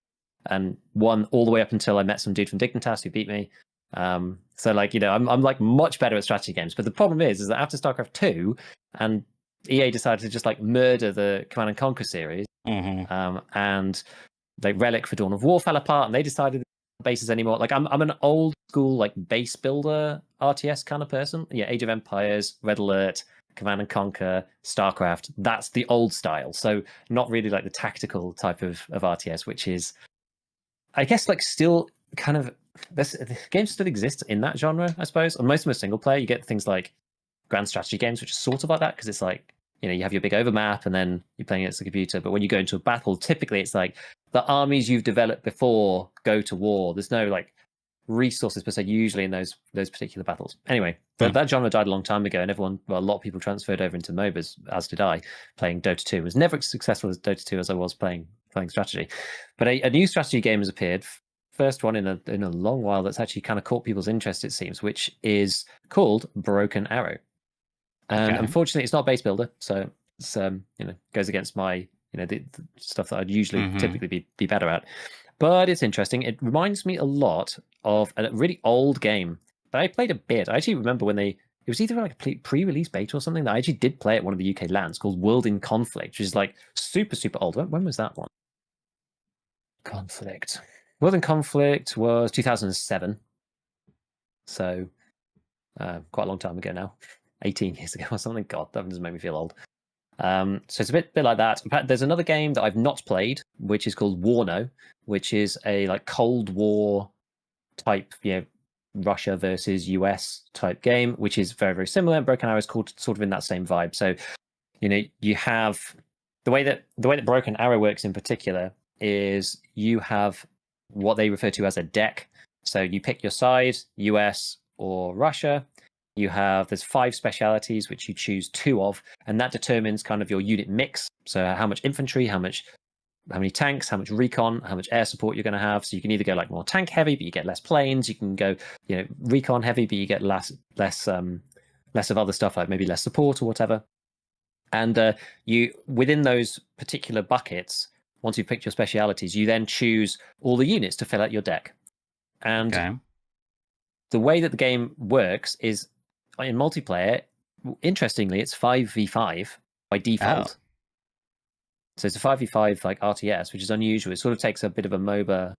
and won all the way up until I met some dude from Dignitas who beat me. So like, you know, I'm like much better at strategy games. But the problem is that after StarCraft 2 and EA decided to just like murder the Command and Conquer series, and like Relic for Dawn of War fell apart, and they decided bases anymore. Like I'm an old school like base builder RTS kind of person. Yeah, Age of Empires, Red Alert, Command and Conquer, StarCraft. That's the old style. So not really like the tactical type of RTS, which is, I guess, like still kind of games still exist in that genre, I suppose. And most of them are single player. You get things like grand strategy games, which are sort of like that, because it's like, you know, you have your big overmap and then you're playing against the computer. But when you go into a battle, typically it's like the armies you've developed before go to war. There's no like resources per se usually in those particular battles. Anyway, that genre died a long time ago, and a lot of people transferred over into MOBAs, as did I. Playing Dota 2 was never as successful as Dota 2 as I was playing strategy. But a new strategy game has appeared. First one in a long while that's actually kind of caught people's interest, it seems, which is called Broken Arrow. And unfortunately, it's not a base builder, so it's you know, goes against my, you know, the stuff that I'd usually typically be better at. But it's interesting. It reminds me a lot of a really old game that I played a bit. I actually remember when it was either like a pre-release beta or something that I actually did play at one of the UK lands called World in Conflict, which is like super old. When was that one? Conflict. World in Conflict was 2007. So quite a long time ago now. 18 years ago or something. God, that doesn't make me feel old. So it's a bit like that. In fact, there's another game that I've not played, which is called Warno, which is a like Cold War type, you know, Russia versus US type game, which is very similar. Broken Arrow is called sort of in that same vibe. So, you know, you have the way that Broken Arrow works in particular is you have what they refer to as a deck. So you pick your side, US or Russia. There's 5 specialities which you choose 2 of, and that determines kind of your unit mix. So how much infantry, how many tanks, how much recon, how much air support you're going to have. So you can either go like more tank heavy, but you get less planes. You can go, you know, recon heavy, but you get less of other stuff, like maybe less support or whatever. And you, within those particular buckets, once you've picked your specialities, you then choose all the units to fill out your deck. And the way that the game works is, in multiplayer, interestingly, it's 5v5 by default. So it's a 5v5 like RTS, which is unusual. It sort of takes a bit of a MOBA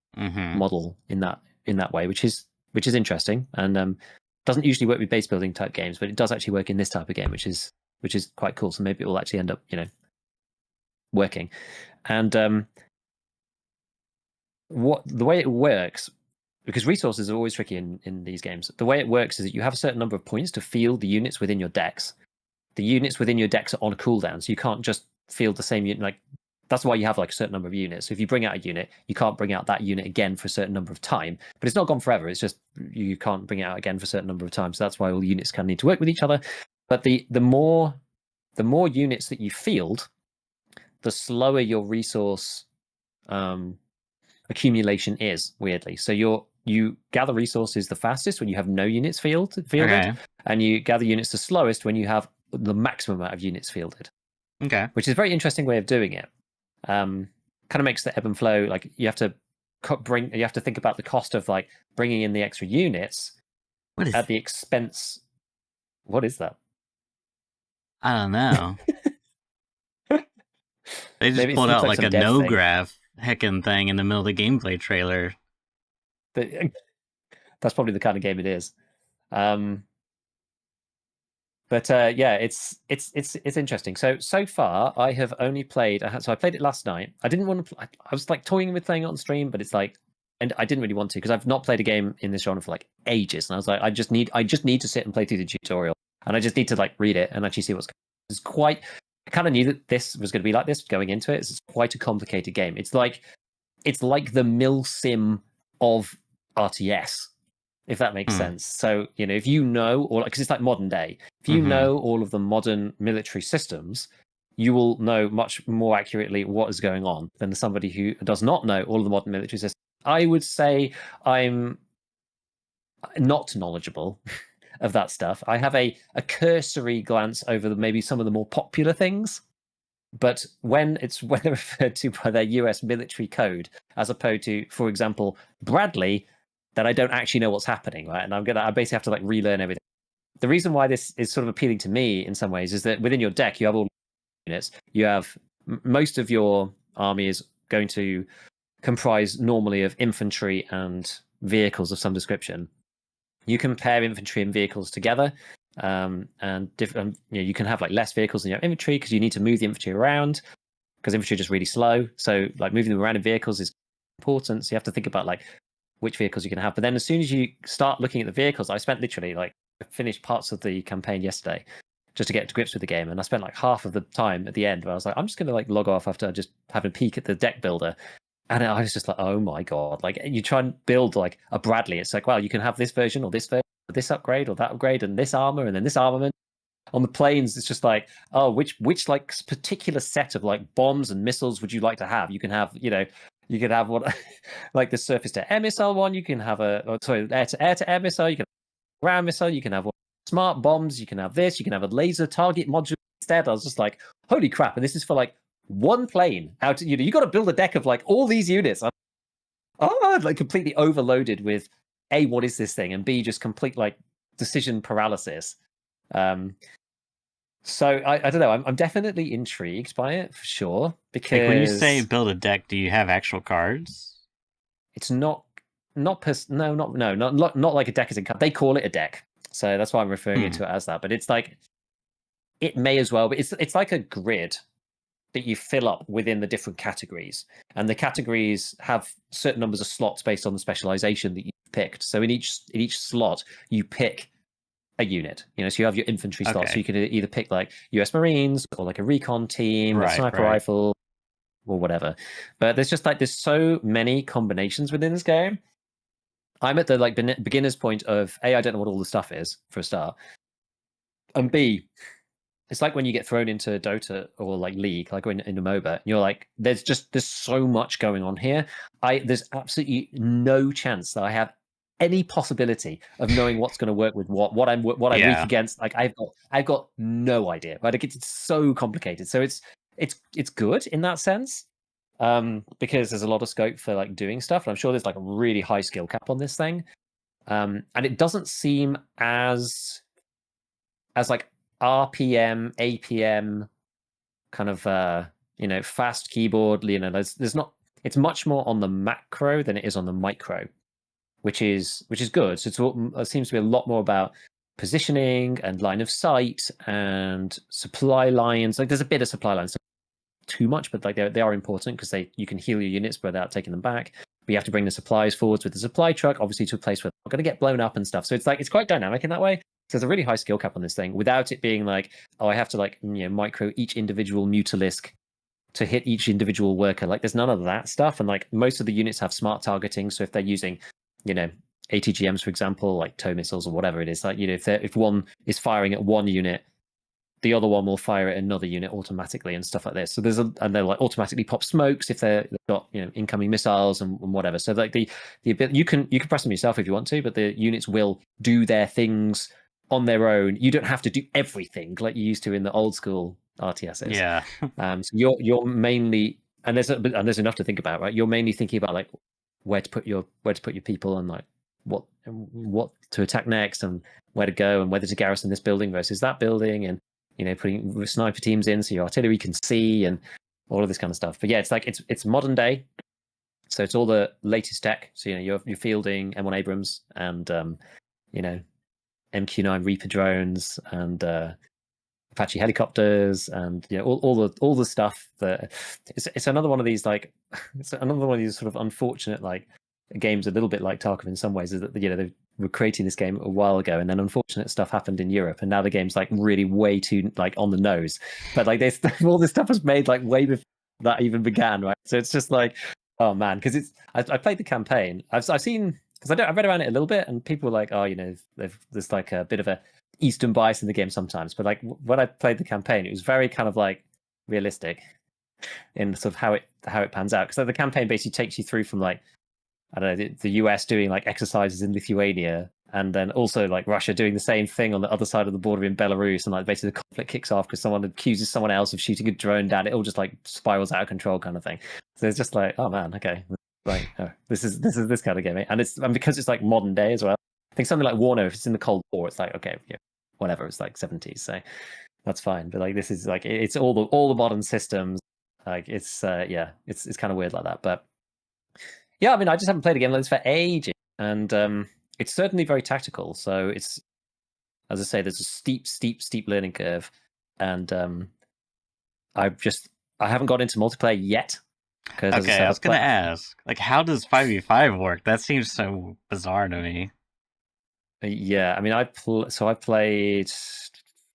model in that way, which is interesting, and doesn't usually work with base building type games, but it does actually work in this type of game, which is quite cool. So maybe it will actually end up, you know, working. And the way it works, because resources are always tricky in these games. The way it works is that you have a certain number of points to field the units within your decks. The units within your decks are on cooldown, so you can't just field the same unit. Like, that's why you have like a certain number of units. So if you bring out a unit, you can't bring out that unit again for a certain number of time. But it's not gone forever. It's just you can't bring it out again for a certain number of times. So that's why all the units kind of need to work with each other. But the more units that you field, the slower your resource accumulation is, weirdly. So you gather resources the fastest when you have no units fielded, and you gather units the slowest when you have the maximum amount of units fielded, Okay. which is a very interesting way of doing it. Kind of makes the ebb and flow, like you have to think about the cost of like bringing in the extra units What is at the expense. What is that? I don't know. They just Maybe it pulled looks out like like some a dev no thing. graph heckin' thing in the middle of the gameplay trailer. That's probably the kind of game it is. But yeah, it's interesting. So far, I have only played. So I played it last night. I didn't want to. I was like toying with playing it on stream, but it's like, and I didn't really want to because I've not played a game in this genre for like ages. And I was like, I just need to sit and play through the tutorial, and I just need to like read it and actually see what's. It's quite. I kind of knew that this was going to be like this going into it. It's quite a complicated game. It's like the mill sim of RTS, if that makes sense. So, if you know, or because it's like modern day, if you know all of the modern military systems, you will know much more accurately what is going on than somebody who does not know all of the modern military systems. I would say I'm not knowledgeable of that stuff. I have a cursory glance over maybe some of the more popular things. But when they're referred to by their US military code, as opposed to, for example, Bradley, then I don't actually know what's happening, right? And I basically have to like relearn everything. The reason why this is sort of appealing to me in some ways is that within your deck you have all units. You have most of your army is going to comprise normally of infantry and vehicles of some description. You can pair infantry and vehicles together, and different. You can have like less vehicles in your infantry because you need to move the infantry around because infantry are just really slow. So like moving them around in vehicles is important. So you have to think about like which vehicles you can have. But then as soon as you start looking at the vehicles, I spent literally like I finished parts of the campaign yesterday just to get to grips with the game, and I spent like half of the time at the end where I was like, I'm just going to like log off after just having a peek at the deck builder. And I was just like, oh my God. Like you try and build like a Bradley. It's like, well, you can have this version or this version, or this upgrade or that upgrade, and this armor, and then this armament. On the planes, it's just like, oh, which like particular set of like bombs and missiles would you like to have? You can have, you could have what like the surface to air missile one. You can have air to air missile. You can have a ground missile. You can have smart bombs. You can have this. You can have a laser target module instead. I was just like, holy crap! And this is for like one plane. Out, you got to build a deck of like all these units. Like completely overloaded with A, what is this thing, and B, just complete like decision paralysis. So I don't know. I'm definitely intrigued by it for sure because Like when you say build a deck, do you have actual cards? it's not not like a deck as in card. They call it a deck, so that's why I'm referring to it as that. But it's like it may as well, but it's like a grid that you fill up within the different categories, and the categories have certain numbers of slots based on the specialization that you picked. So in each slot, you pick a unit. So you have your infantry slot, so you can either pick like US Marines or like a recon team, a sniper rifle, or whatever. But there's so many combinations within this game. I'm at the like beginner's point of A, I don't know what all the stuff is for a start, and B, it's like when you get thrown into Dota or like League, like in a MOBA, you're like, there's so much going on here. There's absolutely no chance that I have any possibility of knowing what's going to work with what I'm weak against. Like I've got no idea. Right? It's so complicated. So it's good in that sense, because there's a lot of scope for like doing stuff. And I'm sure there's like a really high skill cap on this thing, and it doesn't seem as like RPM, APM kind of fast keyboard. There's not. It's much more on the macro than it is on the micro, which is good. So it seems to be a lot more about positioning and line of sight and supply lines. Like there's a bit of supply lines, too much, but like they are important because you can heal your units without taking them back. But you have to bring the supplies forwards with the supply truck, obviously to a place where they're not going to get blown up and stuff. So it's quite dynamic in that way. So there's a really high skill cap on this thing without it being like, oh, I have to like micro each individual mutalisk to hit each individual worker. Like there's none of that stuff. And like most of the units have smart targeting. So if they're using, ATGMs, for example, like tow missiles or whatever it is, like, if one is firing at one unit, the other one will fire at another unit automatically and stuff like this. So and they'll like automatically pop smokes if they've got incoming missiles and whatever. So like the ability, you can press them yourself if you want to, but the units will do their things on their own. You don't have to do everything like you used to in the old school RTSs. Yeah. So you're mainly, and there's enough to think about, right? You're mainly thinking about like where to put your people, and like what to attack next, and where to go, and whether to garrison this building versus that building, and putting sniper teams in so your artillery can see, and all of this kind of stuff. But yeah, it's like it's modern day, so it's all the latest tech. So you're fielding M1 Abrams and MQ9 Reaper drones and Apache helicopters, and all the stuff that it's another one of these like it's another one of these sort of unfortunate like games, a little bit like Tarkov in some ways, is that they were creating this game a while ago, and then unfortunate stuff happened in Europe, and now the game's like really way too like on the nose. But like all this stuff was made like way before that even began, right? So it's just like, oh man, because I played the campaign. I've seen, because I've read around it a little bit, and people were like, oh, there's like a bit of a Eastern bias in the game sometimes. But like when I played the campaign, it was very kind of like realistic in sort of how it pans out. Because the campaign basically takes you through from like, I don't know, the US doing like exercises in Lithuania, and then also like Russia doing the same thing on the other side of the border in Belarus, and like basically the conflict kicks off because someone accuses someone else of shooting a drone down. It all just like spirals out of control, kind of thing. So it's just like, oh man, okay, like this is this kind of game, and because it's like modern day as well. I think something like Warner, if it's in the Cold War, it's like okay, yeah, whatever, it's like 70s, so that's fine. But like this is like it's all the modern systems. Like it's it's kind of weird like that, but. Yeah, I mean, I just haven't played a game like this for ages, and it's certainly very tactical. So it's, as I say, there's a steep learning curve, and I haven't got into multiplayer yet. Because Okay, I was gonna ask, like, how does 5v5 work? That seems so bizarre to me. Yeah, I mean, I've played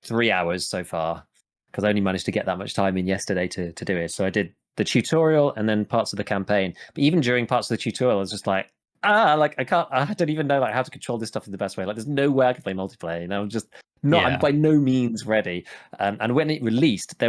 3 hours so far, because I only managed to get that much time in yesterday to do it. So I did the tutorial and then parts of the campaign. But even during parts of the tutorial, I was just like, like I don't even know like how to control this stuff in the best way. Like there's no way I can play multiplayer. I'm just not. Yeah. I'm by no means ready. And when it released,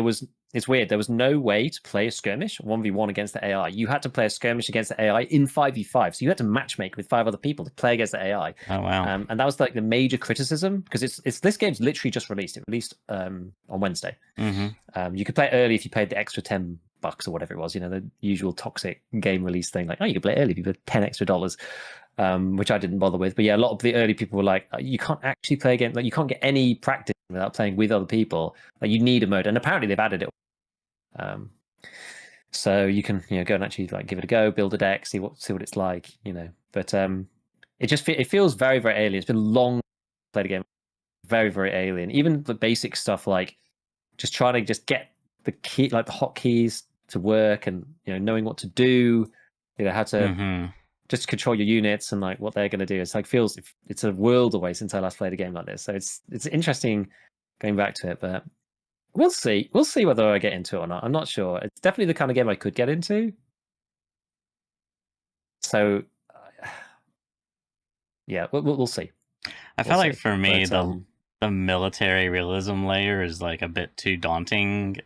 it's weird. There was no way to play a skirmish 1v1 against the AI. You had to play a skirmish against the AI in 5v5. So you had to matchmake with 5 other people to play against the AI. Oh wow. And that was like the major criticism, because it's this game's literally just released. It released on Wednesday. Mm-hmm. You could play it early if you paid the extra $10 or whatever it was, the usual toxic game release thing, like, oh, you can play it early if you pay $10 extra, which I didn't bother with. But yeah, a lot of the early people were like, you can't actually play a game, like you can't get any practice without playing with other people. Like you need a mode, and apparently they've added it. So you can go and actually like give it a go, build a deck, see what it's like, But it feels very, very alien. It's been long since I played a game, very, very alien. Even the basic stuff like just trying to just get the key, like the hotkeys to work, and knowing what to do, how to just control your units and like what they're going to do. It's like it's a world away since I last played a game like this. So it's interesting going back to it, but we'll see whether I get into it or not. I'm not sure. It's definitely the kind of game I could get into. So yeah, we'll see. I feel like for me, the military realism layer is like a bit too daunting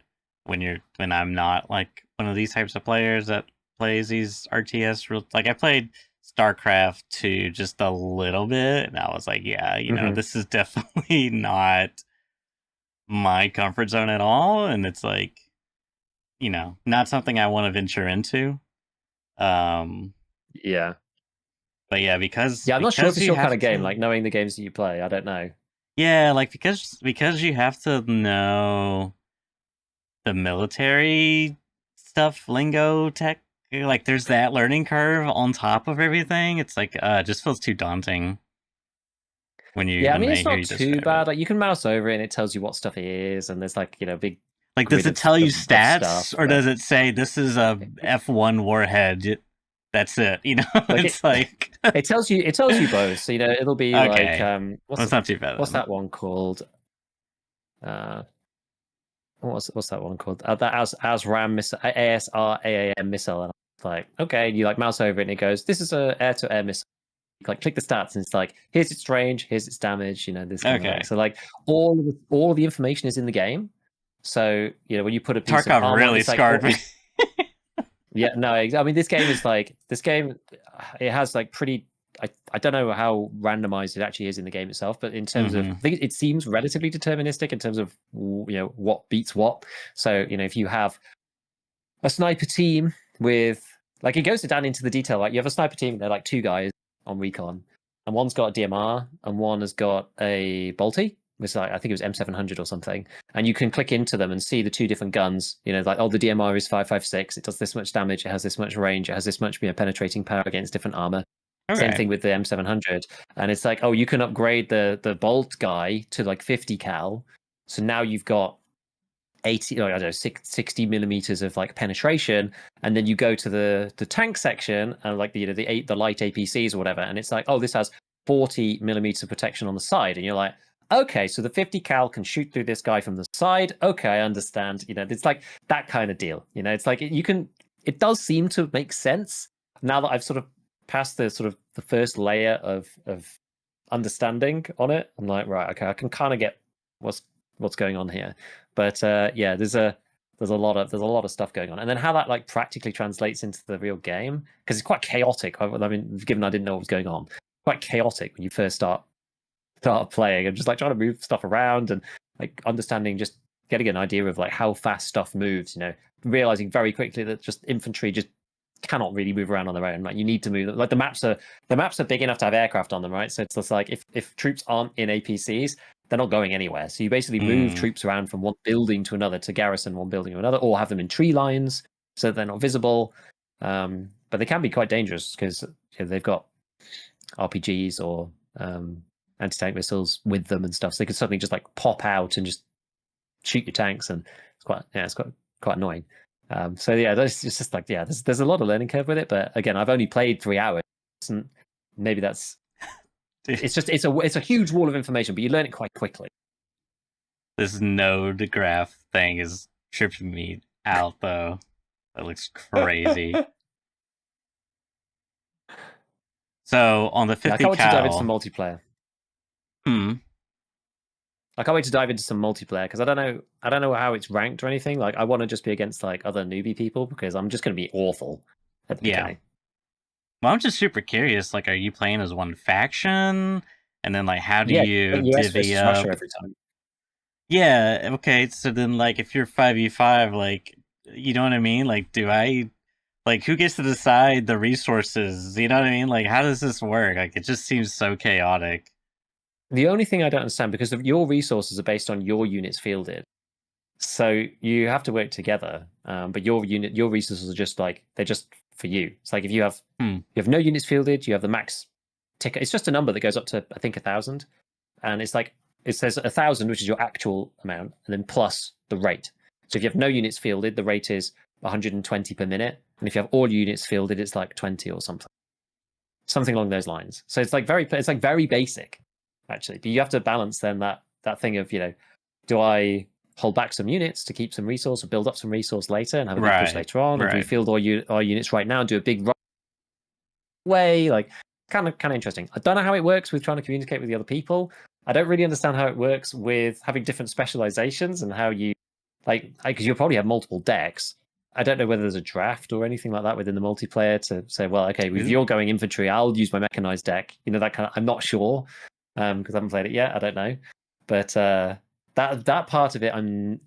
when I'm not like one of these types of players that plays these RTS. Like I played StarCraft 2 just a little bit, and I was like, yeah, this is definitely not my comfort zone at all, and it's like, not something I want to venture into. Yeah. But yeah, because I'm not sure if it's your kind of game, to, like knowing the games that you play. I don't know. Yeah, like because you have to know the military stuff, lingo, tech. Like there's that learning curve on top of everything. It's like it just feels too daunting. When you I mean, it's not too bad. Like you can mouse over it and it tells you what stuff it is, and there's like big. Like, does it tell you stats, or does it say this is a F1 warhead? That's it. Like it's like it tells you both. So it'll be okay. like what's not too bad. What's that one called? What's that one called? That ASRAAM missile, ASRAAM missile. And I'm like, okay, you like mouse over it and it goes, this is a air-to-air missile. You like click the stats and it's like, here's its range, here's its damage. This kind of thing. So like all of the information is in the game. So when you put a piece Tarkov of armor, really it's like, scarred me. Yeah, no, I mean this game is like it has like pretty I don't know how randomized it actually is in the game itself, but in terms of, I Mm-hmm. think it seems relatively deterministic in terms of what beats what. So if you have a sniper team with, like, it goes down into the detail. Like, you have a sniper team, they're like two guys on recon, and one's got a DMR and one has got a bolty. It's like, I think it was M700 or something, and you can click into them and see the two different guns. Like, oh, the DMR is 5.56. It does this much damage. It has this much range. It has this much penetrating power against different armor. Same Okay. thing with the M700, and it's like, oh, you can upgrade the bolt guy to like 50 cal. So now you've got 80, I don't know, 60 millimeters of like penetration, and then you go to the tank section and like the light APCs or whatever, and it's like, oh, this has 40 millimeters of protection on the side, and you're like, okay, so the 50 cal can shoot through this guy from the side. Okay, I understand. It's like that kind of deal. It's like it does seem to make sense now that I've sort of passed the sort of the first layer of understanding on it. I'm like, right, okay, I can kind of get what's going on here. But yeah, there's a lot of stuff going on, and then how that like practically translates into the real game, because it's quite chaotic. I mean, given I didn't know what was going on, quite chaotic when you first start playing, and just like trying to move stuff around and like understanding, just getting an idea of like how fast stuff moves. Realizing very quickly that just infantry just cannot really move around on their own. Like, you need to move them. Like, the maps are big enough to have aircraft on them, right? So it's just like, if troops aren't in APCs, they're not going anywhere. So you basically move troops around from one building to another to garrison one building to another, or have them in tree lines so that they're not visible. But they can be quite dangerous because they've got RPGs or anti-tank missiles with them and stuff. So they could suddenly just like pop out and just shoot your tanks, and it's quite annoying. So yeah, it's just like, yeah, there's a lot of learning curve with it. But again, I've only played 3 hours, and maybe that's it's a huge wall of information, but you learn it quite quickly. This node graph thing is tripping me out, though. That looks crazy. So on the Yeah, I 50 can't wait to dive into some cal, multiplayer. hmm, I can't wait to dive into some multiplayer, because I don't know how it's ranked or anything. Like, I want to just be against like other newbie people, because I'm just going to be awful at the yeah. beginning. Well, I'm just super curious. Like, are you playing as one faction, and then like, how do Yeah, you US divvy versus up? Russia every time. Yeah. Okay. So then, like, if you're 5v5, like, you know what I mean? Like, who gets to decide the resources? You know what I mean? Like, how does this work? Like, it just seems so chaotic. The only thing I don't understand, because of your resources are based on your units fielded, so you have to work together. But your resources are just like, they're just for you. It's like, if you have no units fielded, you have the max ticket. It's just a number that goes up to, I think, 1,000, and it's like, it says 1,000, which is your actual amount, and then plus the rate. So if you have no units fielded, the rate is 120 per minute, and if you have all units fielded, it's like 20 or something along those lines. So it's like very basic, actually. But you have to balance then that thing of, do I hold back some units to keep some resource or build up some resource later and have a big push later on, or do we field all our units right now and do a big way? Like, kind of interesting. I don't know how it works with trying to communicate with the other people. I don't really understand how it works with having different specializations and how you, like, because you'll probably have multiple decks. I don't know whether there's a draft or anything like that within the multiplayer to say, well, okay, if you're going infantry, I'll use my mechanized deck. That kind of, I'm not sure, because I haven't played it yet. I don't know, but that part of it, I'm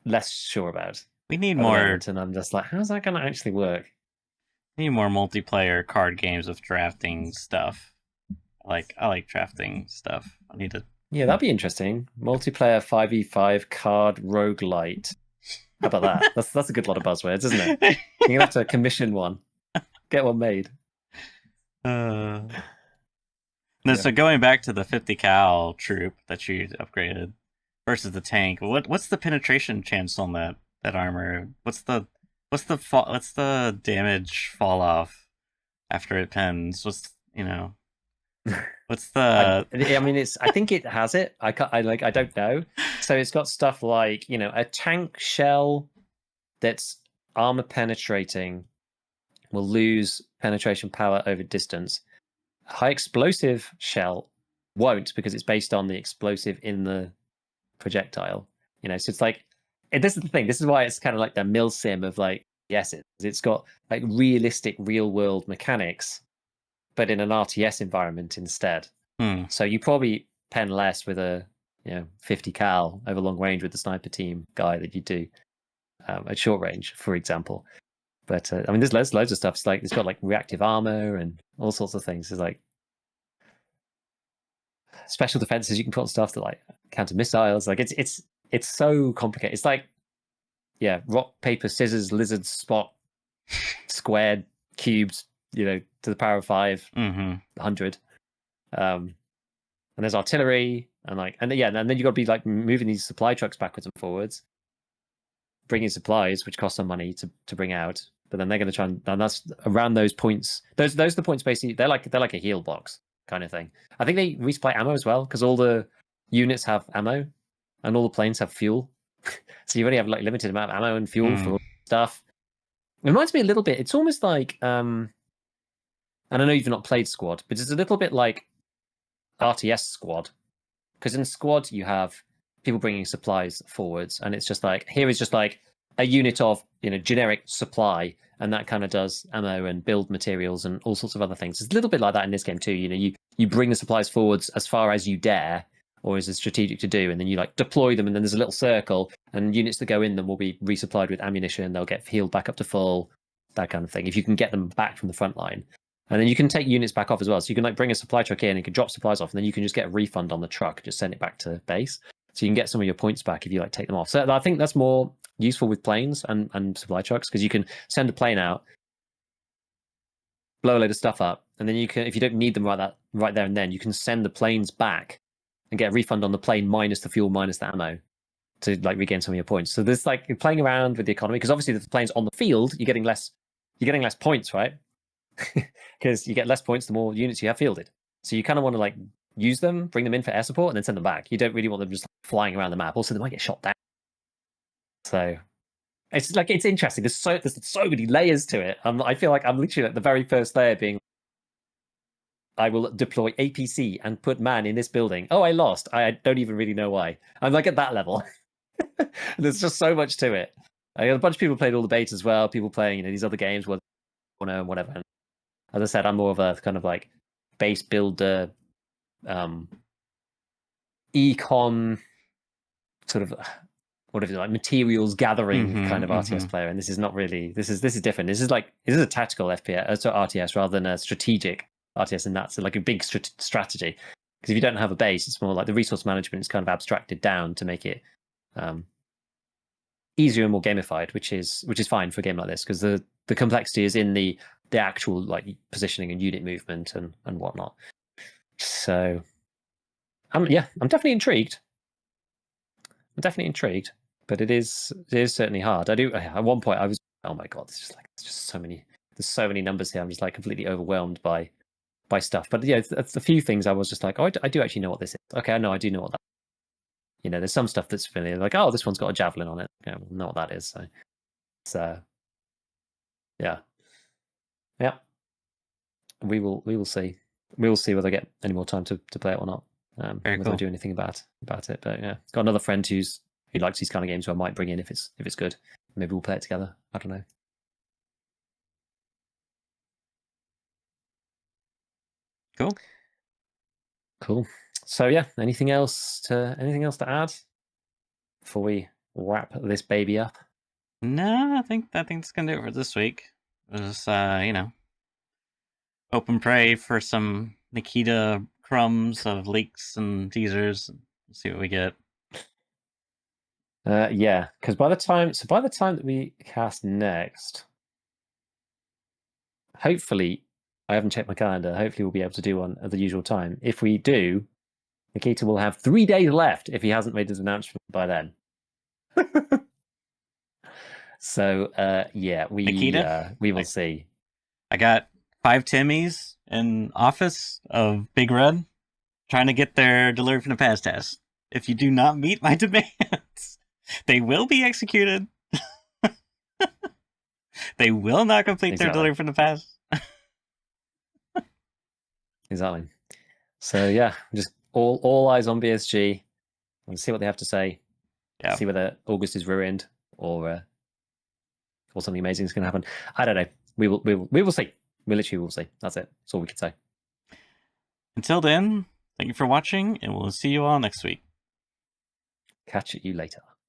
less sure about. We need at the more. moment, and I'm just like, how's that going to actually work? Need more multiplayer card games with drafting stuff. I like drafting stuff. I need to. Yeah, that'd be interesting. Multiplayer 5v5 card roguelite. How about that? That's a good lot of buzzwords, isn't it? You're gonna have to commission one. Get one made. No, so going back to the 50 cal troop that you upgraded versus the tank, what's the penetration chance on that armor? What's the damage fall off after it pens? What's the? I mean, I think it has it. I don't know. So it's got stuff like, a tank shell that's armor penetrating will lose penetration power over distance. A high explosive shell won't, because it's based on the explosive in the projectile. So it's like, this is the thing. This is why it's kind of like the mil sim of like, yes, it's got like realistic real world mechanics but in an RTS environment instead. So you probably pen less with a 50 cal over long range with the sniper team guy that you do at short range, for example. But I mean, there's loads of stuff. It's like it's got like reactive armor and all sorts of things. There's like special defenses you can put on stuff that like counter missiles. Like it's so complicated. It's like rock paper scissors lizard spot squared cubes. To the power of 5, 100. And there's artillery and then you got to be like moving these supply trucks backwards and forwards, bringing supplies, which cost some money to bring out. But then they're going to try and that's around those points. Those are the points basically. They're like a heal box kind of thing. I think they resupply ammo as well because all the units have ammo and all the planes have fuel. So you only have like limited amount of ammo and fuel for stuff. It reminds me a little bit. It's almost like and I know you've not played Squad, but it's a little bit like RTS Squad, because in Squad you have people bringing supplies forwards, and it's just like here is just like a unit of generic supply, and that kind of does ammo and build materials and all sorts of other things. It's a little bit like that in this game too. You bring the supplies forwards as far as you dare, or is it strategic to do, and then you like deploy them, and then there's a little circle, and units that go in them will be resupplied with ammunition. They'll get healed back up to full, that kind of thing. If you can get them back from the front line. And then you can take units back off as well. So you can like bring a supply truck in and you can drop supplies off, and then you can just get a refund on the truck, just send it back to base. So you can get some of your points back if you like take them off. So I think that's more useful with planes and supply trucks, because you can send a plane out, blow a load of stuff up, and then you can, if you don't need them right there and then, you can send the planes back and get a refund on the plane minus the fuel minus the ammo to like regain some of your points. So there's like you're playing around with the economy, because obviously if the plane's on the field, you're getting less points, right? Because you get less points the more units you have fielded. So you kind of want to like use them, bring them in for air support, and then send them back. You don't really want them just like, flying around the map. Also, they might get shot down. So it's interesting. There's so many layers to it. I feel like I'm literally at the very first layer being, I will deploy APC and put man in this building. Oh, I lost. I don't even really know why. I'm like at that level. There's just so much to it. I got a bunch of people played all the beta as well. People playing these other games, whatever. And as I said, I'm more of a kind of like base builder, econ sort of like materials gathering kind of RTS player. And this is not really this is different. This is a tactical FPS, so RTS rather than a strategic RTS, and that's like a big strategy. Because if you don't have a base, it's more like the resource management is kind of abstracted down to make it easier and more gamified, which is fine for a game like this, because the complexity is in the actual like positioning and unit movement and whatnot. So I'm definitely intrigued. But it is certainly hard. At one point I was, oh my god, there's just so many numbers here. I'm just like completely overwhelmed by stuff. But yeah, it's a few things I was just like, oh, I do actually know what this is. Okay, I do know what that. There's some stuff that's familiar, like, oh, this one's got a javelin on it. Okay, I know what that is. So yeah. We will see. We will see whether I get any more time to play it or not. Whether I do anything about it. But yeah, got another friend who likes these kind of games, who I might bring in if it's good. Maybe we'll play it together. I don't know. Cool. So yeah, anything else to add before we wrap this baby up? No, I think that's gonna do it for this week. Just open pray for some Nikita crumbs of leaks and teasers. See what we get. Yeah, because by the time that we cast next, hopefully, I haven't checked my calendar. Hopefully, we'll be able to do one at the usual time. If we do, Nikita will have 3 days left if he hasn't made his announcement by then. So yeah, we will see. I got 5 Timmys in office of Big Red trying to get their delivery from the past test. If you do not meet my demands, they will be executed. They will not complete their delivery from the past. Exactly. So yeah, just all eyes on BSG. We'll see what they have to say. Yeah. See whether August is ruined or something amazing is going to happen. I don't know. We will see. We literally will see. That's it. That's all we can say. Until then, thank you for watching, and we'll see you all next week. Catch you later.